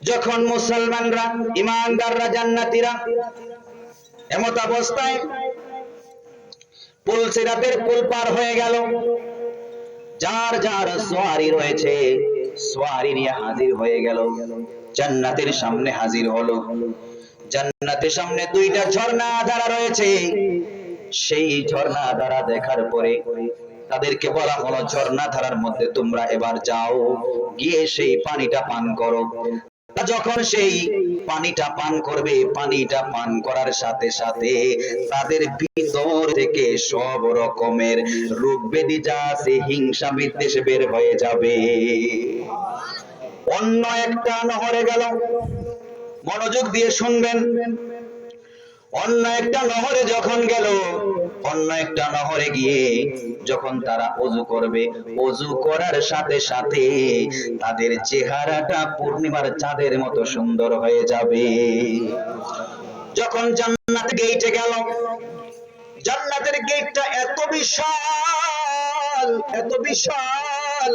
যখন মুসলমানরা ঈমানদাররা জান্নাতীরা এমত অবস্থায় পুল সিরাতের পুল পার হয়ে গেল, যার যার সোয়ারি রয়েছে সোয়ারি নিয়ে হাজির হয়ে গেল, জান্নাতের সামনে হাজির হলো। জান্নাতের সামনে দুইটা ঝর্ণা ধারা রয়েছে, সেই ঝর্ণা ধারা দেখার পরে তাদেরকে বলা হলো ঝর্ণা ধারার মধ্যে তোমরা এবার যাও, গিয়ে সেই পানিটা পান করো। যখন সেই পানিটা পান করবে, পানিটা পান করার সাথে সাথে তাদের ভিতর থেকে সব রকমের রোগ ব্যাধি যা আছে, হিংসা বিদ্বেষ বের হয়ে যাবে। অন্য একটা নহরে গেল, মনোযোগ দিয়ে শুনবেন। অন্য একটা নহরে যখন গেল, অন্য একটা নহরে গিয়ে যখন তারা ওযু করবে, ওযু করার সাথে সাথে তাদের চেহারাটা পূর্ণিমার চাঁদের মতো সুন্দর হয়ে যাবে। যখন জান্নাতের গেটে গেল, জান্নাতের গেটটা এত বিশাল, এত বিশাল,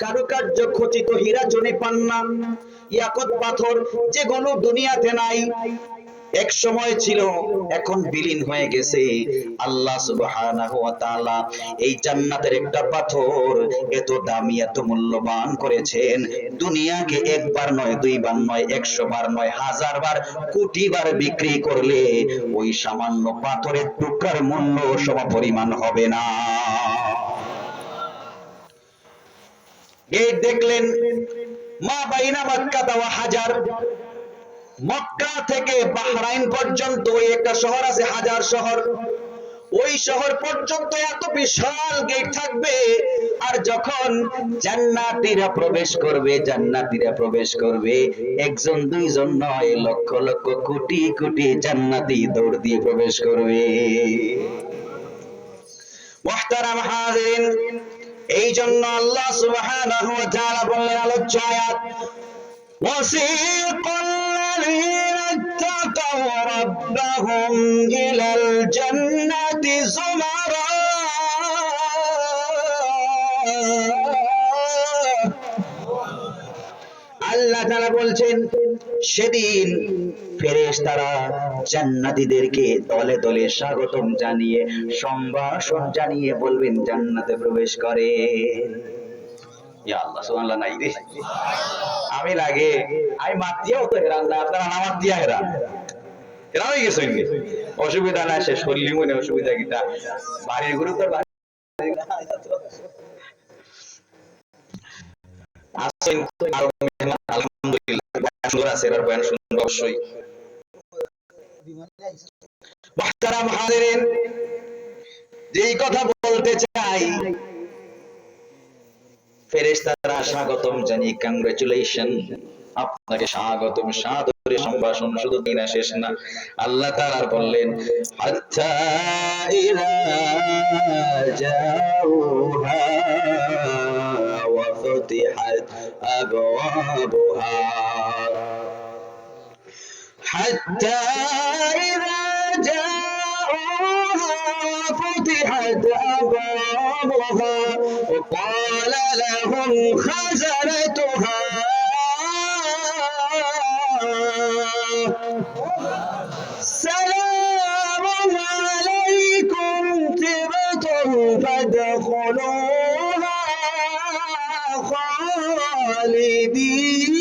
কারুকার্য খচিত হীরা জনি পান্না, ইয়াকুত পাথর, যেগুলো দুনিয়াতে নাই, এক সময় ছিল এখন বিলীন হয়ে গেছে। আল্লাহ সুবহানাহু ওয়া তাআলা এই জান্নাতের একটা পাথর এত দামি, এত মূল্যবান করেছেন, দুনিয়াকে একবার নয়, দুইবার নয়, 100 বার নয়, 1000 বার, কোটি বার বিক্রি করলে ওই সামান্য পাথরের টুকরার মূল্য সমপরিমাণ হবে না। গেট দেখলেন, মা বাইনা মক্কা ওয়া হাজার, মক্কা থেকে বাহরাইন পর্যন্ত ওই একটা শহর আছে, হাজার শহর, ওই শহর পর্যন্ত এত বিশাল গেট থাকবে। আর যখন জান্নাতীরা প্রবেশ করবে, জান্নাতীরা প্রবেশ করবে, একজন দুইজন নয়, লক্ষ লক্ষ কোটি কোটি জান্নাতী দৌড় দিয়ে প্রবেশ করবে। মুহতারাম হাজিরিন, এই জন্য আল্লাহ সুবহানাহু ওয়া তাআলা বললেন আলোচ্য আয়াত, ওয়াসিকাল الذين اتقوا ربهم إلى الجنة زمرا আল্লাহ তাআলা বলছেন সেদিন ফেরেশতারা জান্নাতীদেরকে দলে দলে স্বাগতম জানিয়ে, সম্ভাষণ জানিয়ে বলবেন জান্নাতে প্রবেশ করে। ইয়া আল্লাহ, সুবহানাল্লাহ নাই রে, আমি লাগে আমি মাতিয়াও তো হেরান না, আপনারা আমার দিয়া হেরান হেরান হয়ে গেছে, অসুবিধা না, সে শরীর মনে অসুবিধা কিটা, বাড়ির গরু তো আসেন। আলহামদুলিল্লাহ সুন্দর আছে, এর বয়ান সুন্দর অবশ্যই। মুহতারাম হাজিরিন, যেই কথা বলতে চাই, ফেরেশতারা স্বাগতম জানিয়ে কংগ্রাচুলেশন, আপনাকে স্বাগতম, সাদরে সম্ভাষণ, শুধু দিনা শেষ না, আল্লাহ তাআলা বললেন হাত্তা ইলা জাউহা ফুতিহাত আবওয়াবুহা হাত্তা ইযা জাউহা ফুতিহাত আবওয়াবুহা ওয়া ক্বালা লাহুম খাযানাতুহা سلام عليكم طبتم فادخلوها خالدين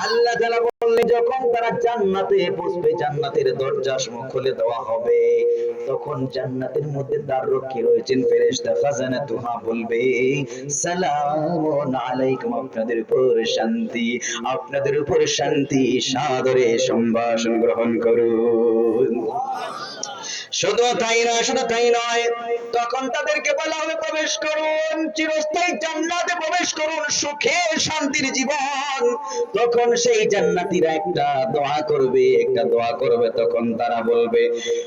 আল্লাহ তাআলা বললেন যখন তারা জান্নাতে বসবে জান্নাতের দরজা খুলে দেওয়া হবে তখন জান্নাতের মধ্যে দ্বাররক্ষী রয়েছেন ফেরেশতা খাজানাতুহা বলবে সালামুন আলাইকুম আপনাদের উপর শান্তি সাদরে সম্ভাষণ গ্রহণ করুন শুধু তাই নয় তখন তাদেরকে বলা হবে প্রবেশ করুন চিরস্থায়ী জান্নাতে প্রবেশ করুন সুখে শান্তির জীবন তখন সেই জান্নাতীরা একটা দোয়া করবে তখন তারা বলবে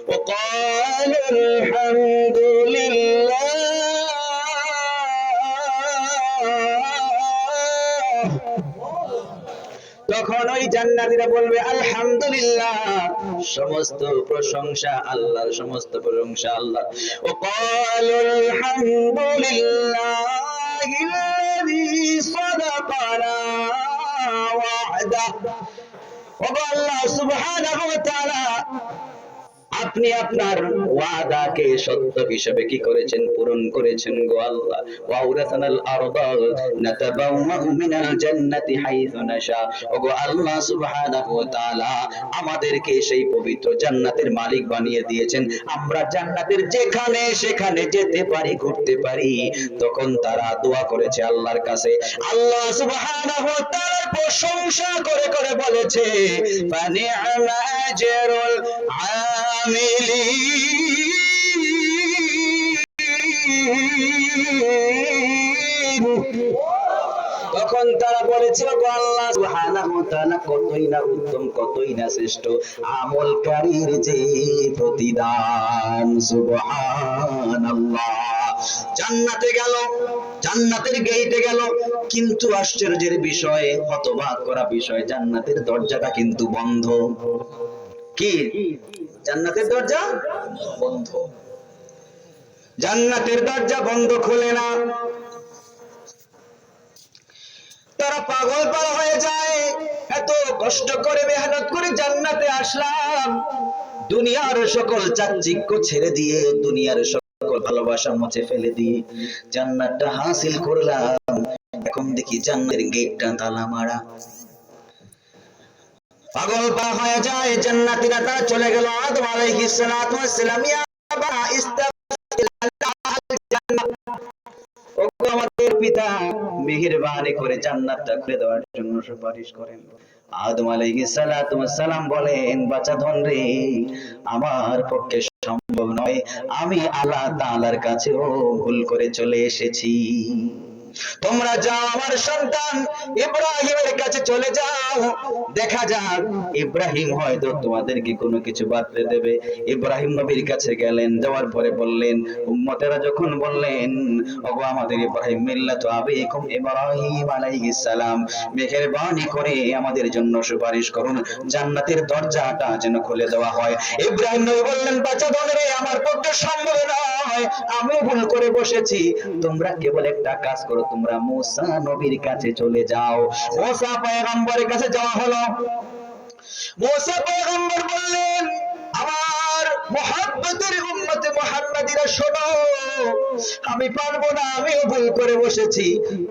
ওয়াকালুল হামদুলিল্লাহ তখন ওই জান্নাতীরা বলবে আলহামদুলিল্লাহ সমস্ত প্রশংসা আল্লাহর ও ক্বালুল হামদুলিল্লাহিল্লাযী সাদাকানা ওয়া'দা ও আল্লাহ সুবহানাহু ওয়া তাআলা আপনি আপনার ওয়াদাকে সত্য হিসেবে কি করেছেন পূরণ করেছেন গো আল্লাহ ওয়াউরাসানাল আরদা নাতাবাওয়াউ মিনাল জান্নাতি হাইসু নাশা ওগো আল্লাহ সুবহানাহু ওয়া তাআলা আমাদেরকে সেই পবিত্র জান্নাতের মালিক বানিয়ে দিয়েছেন আমরা জান্নাতের যেখানে সেখানে যেতে পারি ঘুরতে পারি তখন তারা দোয়া করেছে আল্লাহর কাছে আল্লাহ সুবহানাহু ওয়া তাআলার প্রশংসা করে বলেছে ফানি'মা আজরুল তখন তারা বলেছিল আল্লাহ সুবহানাহু ওয়া তাআলা কতই না উত্তম কতই না শ্রেষ্ঠ আমলকারীর যে প্রতিদান সুবহানাল্লাহ জান্নাতে গেল জান্নাতের গেটে গেল কিন্তু আশ্চর্যের বিষয় হতবাক করা বিষয় জান্নাতের দরজাটা কিন্তু বন্ধ কি জান্নাতের দরজা বন্ধ জান্নাতের দরজা বন্ধ খোলে না তারা পাগল হয়ে যায় এত কষ্ট করে মেহনত করে জান্নাতে আসলাম দুনিয়ার সকল চাকচিক্য ছেড়ে দিয়ে দুনিয়ার সকল ভালোবাসা মুছে ফেলে দিয়ে জান্নাতটা হাসিল করলাম এখন দেখি জান্নাতের গেটটা তালা মারা পাগল হয়ে যায় জান্নাতীরা তারা চলে গেল আদম আলাইহিস সালাতু ওয়াস সালাম ইয়া আবা আমাদের পিতা মেহেরবানি করে জান্নাতটা খুলে দেওয়ার জন্য সুপারিশ করেন আদম আলাইহিস সালাতু ওয়াস সালাম বলেন বাছাধন রে আমার পক্ষে সম্ভব নয় আমি আল্লাহ তাআলার কাছেও ভুল করে চলে এসেছি তোমরা যাও আমার সন্তান ইব্রাহিমের কাছে চলে যাও দেখা যাক ইব্রাহিম হয়তো তোমাদেরকে কোনো কিছু বাতলে দেবে ইব্রাহিম নবীর কাছে গেলেন যাওয়ার পরে বললেন উম্মতেরা যখন বললেন ওগো আমাদের ইব্রাহিম মিল্লাতু আবিকুম ইব্রাহিম আলাইহিস সালাম মেহেরবানি করে আমাদের জন্য সুপারিশ করুন জান্নাতের দরজাটা যেন খুলে দেওয়া হয় ইব্রাহিম নবী বললেন বাচ্চা দলেরে আমার পক্ষে সম্ভব নয় আমি ভুল করে বসেছি তোমরা কেবল একটা কাজ করো তোমরা মুসা নবীর কাছে চলে যাও মুসা পয়গম্বরের কাছে যাওয়া হলো মুসা পয়গম্বর বললেন আমার মুহাব্বতের উম্মতে মুহাম্মাদিরা শোনো আমি পারবো না আমিও ভুল করে বসেছি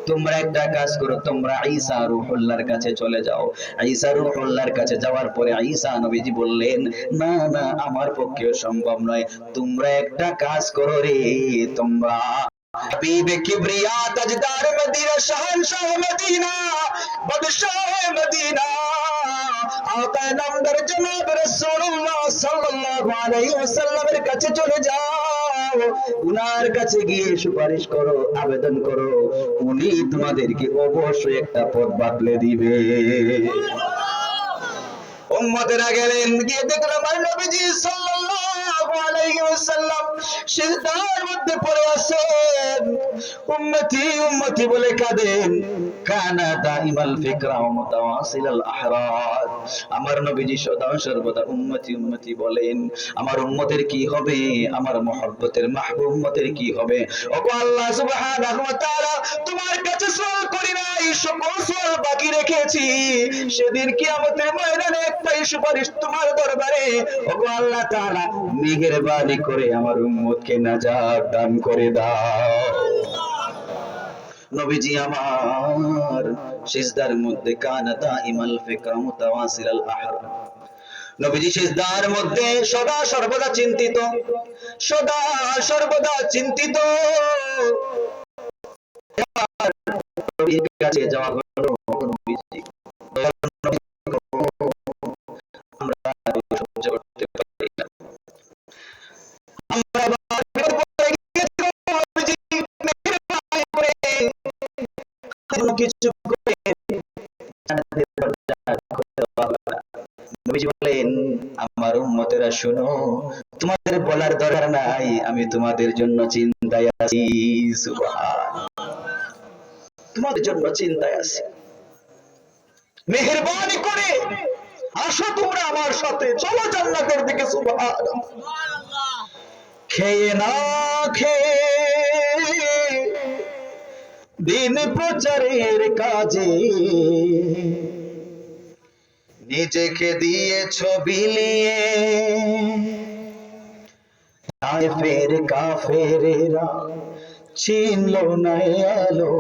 তোমরা একটা কাজ করো তোমরা ঈসা রূহুল্লাহর কাছে চলে যাও ঈসা রূহুল্লাহর কাছে যাওয়ার পরে ঈসা নবীজি বললেন না না আমার পক্ষেও সম্ভব নয় তোমরা একটা কাজ করো রে তোমরা حبیب کبریا تاجدار مدینہ شہنشاہ مدینہ بادشاہ مدینہ آقا نامدار جناب رسول اللہ صلی اللہ علیہ وسلم এর কাছে চলে যাও উনার কাছে গিয়ে সুপারিশ করো আবেদন করো উনি তোমাদেরকে অবশ্যই একটা পথ বাতলে দিবে উম্মতেরা গেলেন গিয়ে দেখলাম আমার নবীজি সাল্লাল্লাহু সাল্লাল্লাহু আলাইহি ওয়াসাল্লাম সিজদার মধ্যে পড়ে আছেন, উম্মতি উম্মতি বলে কাঁদেন। কানা দাইমাল ফিকরা ওয়া মুতাওয়াসিলাল আহরাদ, আমার নবীজি সদা সর্বদা উম্মতি উম্মতি বলেন। আমার উম্মতের কি হবে, আমার মুহাব্বতের মাহবুব উম্মতের কি হবে? ওগো আল্লাহ সুবহানাহু ওয়া তাআলা, তোমার কাছে সওয়াল করি নাই, সকল সওয়াল বাকি রেখেছি। সেদিন কিয়ামতের ময়দানে একটাই সুপারিশ তোমার দরবারে, ওগো আল্লাহ তাআলা, মেহেরবানি করে আমার উম্মতকে নাজাত দান করে দাও। নবীজি আমার সিজদার মধ্যে কানা দাইমাল ফিকরা মুতাওয়াসিলাল আহরাদ, নবীজি সিজদার মধ্যে সদা সর্বদা চিন্তিত, সদা সর্বদা চিন্তিত। নবীর কাছে যাওয়া হলো, নবীজি আমরা সহ্য করতে পারি না, আমরা বারবার পড়ে গিয়েছি, নবীজি মেহেরবানি করে কোনো কিছু করে জান্নাতের দরজা খুলে দেওয়া হবে না। নবীজি বলেন, আমার উম্মতেরা শুনো, তোমাদের বলার দরকার নাই, আমি তোমাদের জন্য চিন্তায় আছি। সুবহানাল্লাহ, তোমাদের জন্য চিন্তায় আছি, মেহেরবানি করে আসো তোমরা আমার সাথে, চলো জান্নাতের দিকে। সুবহানাল্লাহ, খেয়ে না খেয়ে দিন প্রচারের কাজে নিজেকে দিয়েছ বিলিয়ে, তায়েফের কাফেরেরা চিনল না আলো,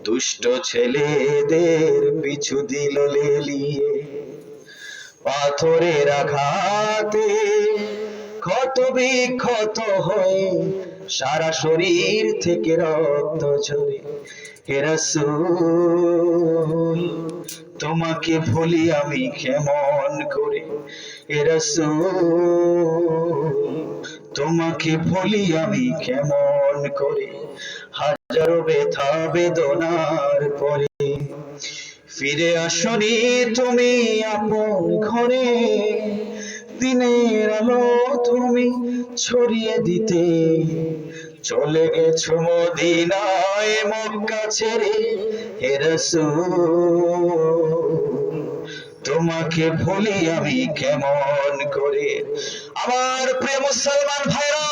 দুষ্ট ছেলেদের পিছু দিল লেলিয়ে, পাথরের আঘাতে ক্ষত বিক্ষত হয়ে সারা শরীর থেকে রক্ত ঝরে, হে রাসূল তোমাকে ভুলি আমি কেমন করে, হে রাসূল তোমাকে ভুলি আমি কেমন করে, হাজারো ব্যথা বেদনার পরে ফিরে আসনি তুমি আপন ঘরে, দিনের আলো তুমি ছড়িয়ে দিতে, চলে গেছো মদিনায় মক্কা ছেড়ে, হে রাসূল তোমাকে ভুলি আমি কেমন করে। আমার প্রিয় মুসলমান ভাইরা,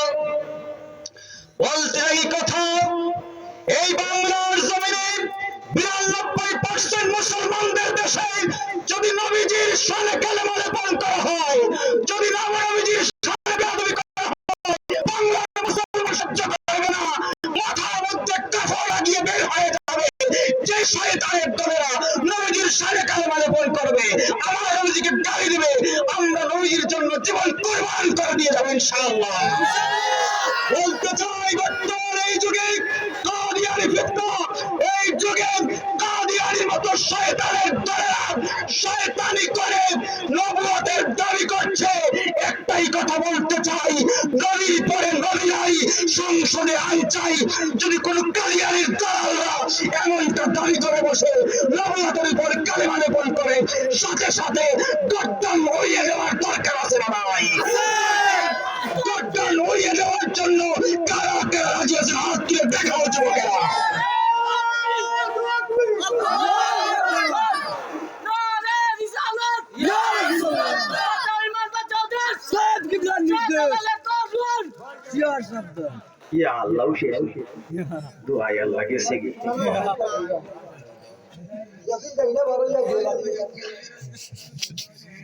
বলতে এই কথা, এই বাংলার জমিনে 92% মুসলমানদের দেশে যদি নবীজির শানে কালেমা লেপন করা হয়, যদি নবীজির শানে বেয়াদবি করা হয়, বাংলার মুসলমান সহ্য করবে না, মাথার মধ্যে কাফন লাগিয়ে বের হয়ে যাবে। যে শয়তানের দলেরা নবীজির শানে কালেমা লেপন করবে, আমার নবীজিকে গালি দিবে, আমরা নবীজির জন্য জীবন কুরবান করে দিয়ে যাবো ইনশাআল্লাহ। বলতে চাই, বর্তমান এই যুগে কাদিয়ানি ফিতনা, এই যুগে কাদিয়ানির মতো শয়তানের দলেরা শয়তানি করে নবুয়তের দাবি করছে। একটাই কথা বলতে চাই, নবীর পরে নবী নাই, সংসদে আইন চাই। যদি কোন কাদিয়ানির দালালরা এমনটা দাবি করে বসে, নবুয়তের উপর কালেমা লেপন করে, সাথে সাথে গর্দান উড়িয়ে দেওয়ার দরকার আছে না ভাই? গর্দান উড়িয়ে দেওয়ার জন্য কারা কারা রাজি আছে, হাত তুলে দেখা হচ্ছে যুবকেরা।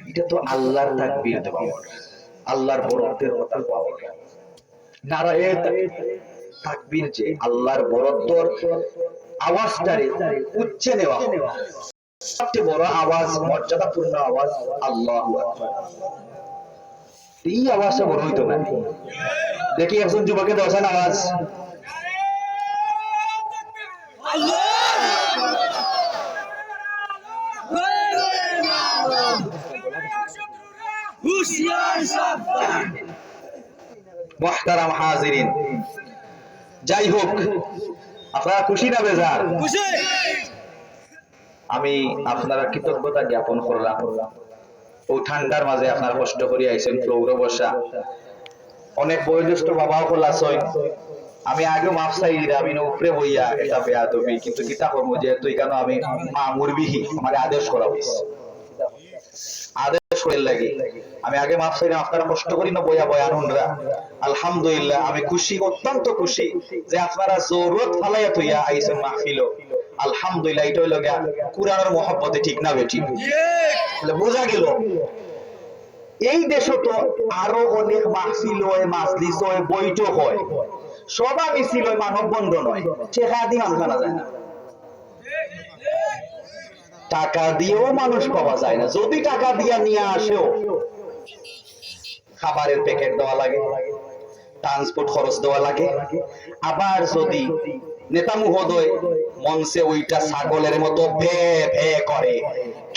এটা তো আল্লাহর তাকবীর দেওয়া, আল্লাহর বরকতের কথা পাওয়া। নারায়ে তাকবীর, যে আল্লাহর বরকতর আওয়াজটারে উচ্চে নেওয়া, সবচেয়ে বড় আওয়াজ, মর্যাদাপূর্ণ আওয়াজ আল্লাহু আকবার। এই আওয়াজটা বড় হইতো না। দেখি একজন যুবকের দশান আওয়াজ, মুহতারাম হাজিরিন, যাই হোক, আপনারা খুশি না বেজার? আমি আপনারা কৃতজ্ঞতা জ্ঞাপন করলাম। ও ঠান্ডার মাঝে আপনার কষ্ট করে আইছেন ফ্লোরে বসা, অনেক বয়োজ্যেষ্ঠ বাবাও খোলাছই, আমি আগেও মাফ চাই আমি উপরে বইয়া এটা বেয়া তুমি, কিন্তু কিতা করবো যেহেতু এখানে আমি মা মুরবিহি আমার আদেশ করা হয়েছে, আদেশ করে লাগে আমি আগে মাফ চাই, আপনারা কষ্ট করি না বইয়া বয়ান হুনরা। আলহামদুলিল্লাহ আমি খুশি, অত্যন্ত খুশি যে আপনারা জরুরত ফালাইয়া থইয়া আইছেন মাহফিল। আলহামদুলিল্লাহ এটা হইল গিয়া কুরআনের মহব্বতে, ঠিক না বেঠিক? তাহলে বোঝা গেল এই দেশে তো আরো অনেক মাহফিল হয়, মাজলিস হয়, বৈঠক হয়, সভা মিছিল হয়, মানববন্ধন হয়, চেহারা দিয়ে মানুষ আনা যায় না, টাকা দিয়েও মানুষ পাওয়া যায় না। যদি টাকা দিয়া নিয়ে আসেও খাবারের প্যাকেট দেওয়া লাগে, ট্রান্সপোর্ট খরচ দেওয়া লাগে। আবার যদি নেতা মহোদয় মঞ্চে ওইটা ছাগলের মতো ভে ভে করে,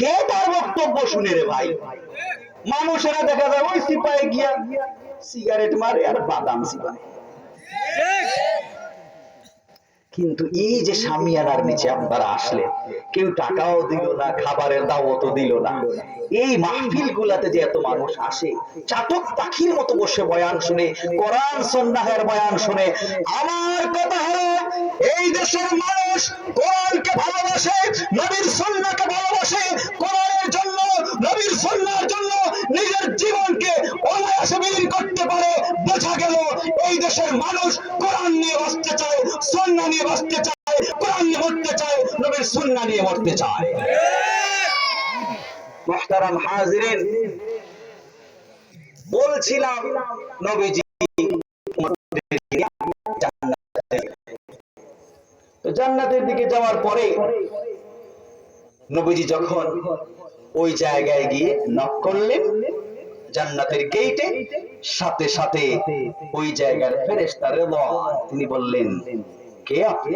কে তার বক্তব্য শুনে রে ভাই? মানুষেরা দেখা যায় ওই সিপাহে গিয়া সিগারেট মারে আর বাদাম সিপাহে। কিন্তু এই যে সামিয়ানার নিচে আপনারা আসলেন, কেউ টাকাও দিল না, খাবারের দাওয়াতও দিল না, এই মাহফিল গুলাতে যে এত মানুষ আসে, চাতক পাখির মতো বসে বয়ান শুনে, কোরআন সুন্নাহের বয়ান শুনে, আমার কথা হলো এই দেশের মানুষ কোরআনকে ভালোবাসে, নবীর সুন্নাহকে ভালোবাসে, কোরআনের জন্য, নবীর সুন্নাহর জন্য নিজের জীবনকে অনায়াসে বিলীন করতে পারে। বোঝা গেল এই দেশের মানুষ কোরআন নিয়ে বাঁচতে চায়, সুন্নাহ নিয়ে বাঁচতে চায়, কোরআন নিয়ে মরতে চায়, নবীর সুন্নাহ নিয়ে মরতে চায়। মুহতারাম হাজিরিন, বলছিলাম নবীজি তো জান্নাতের দিকে যাওয়ার পরে নবীজি যখন ওই জায়গায় গিয়ে নক করলেন জান্নাতের গেটে, সাথে সাথে ওই জায়গার ফেরেশতা রিদওয়ান তিনি বললেন, কে আপনি?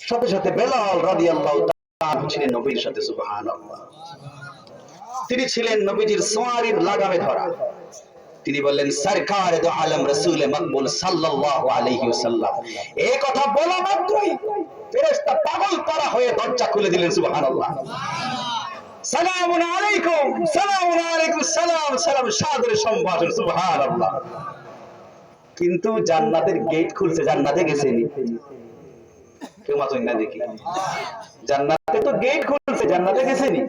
সাথে সাথে বেলাল রাদিয়াল্লাহু তাআলা ছিলেন নবীর সাথে, সুবহানাল্লাহ, তিনি ছিলেন নবীজির সোয়ারির লাগামে ধরা। তিনি বললেন, সরকার দো আলম রাসূল মকবুল সাল্লাল্লাহু আলাইহি ওয়াসাল্লাম। এই কথা বলা মাত্রই ফেরেশতা পাগল করা হয়ে দরজা খুলে দিলেন, সুবহানাল্লাহ। সালামুন আলাইকুম, সালামুন আলাইকুম সালাম, সালাম সাদরে সম্ভাষণ, সুবহানাল্লাহ। কিন্তু জান্নাতের গেট খুলছে, জান্নাতে গেছেনি কেউ মাত্র না দেখি, জান্নাতে তো গেট খুলছে, জান্নাতে গেছেনি।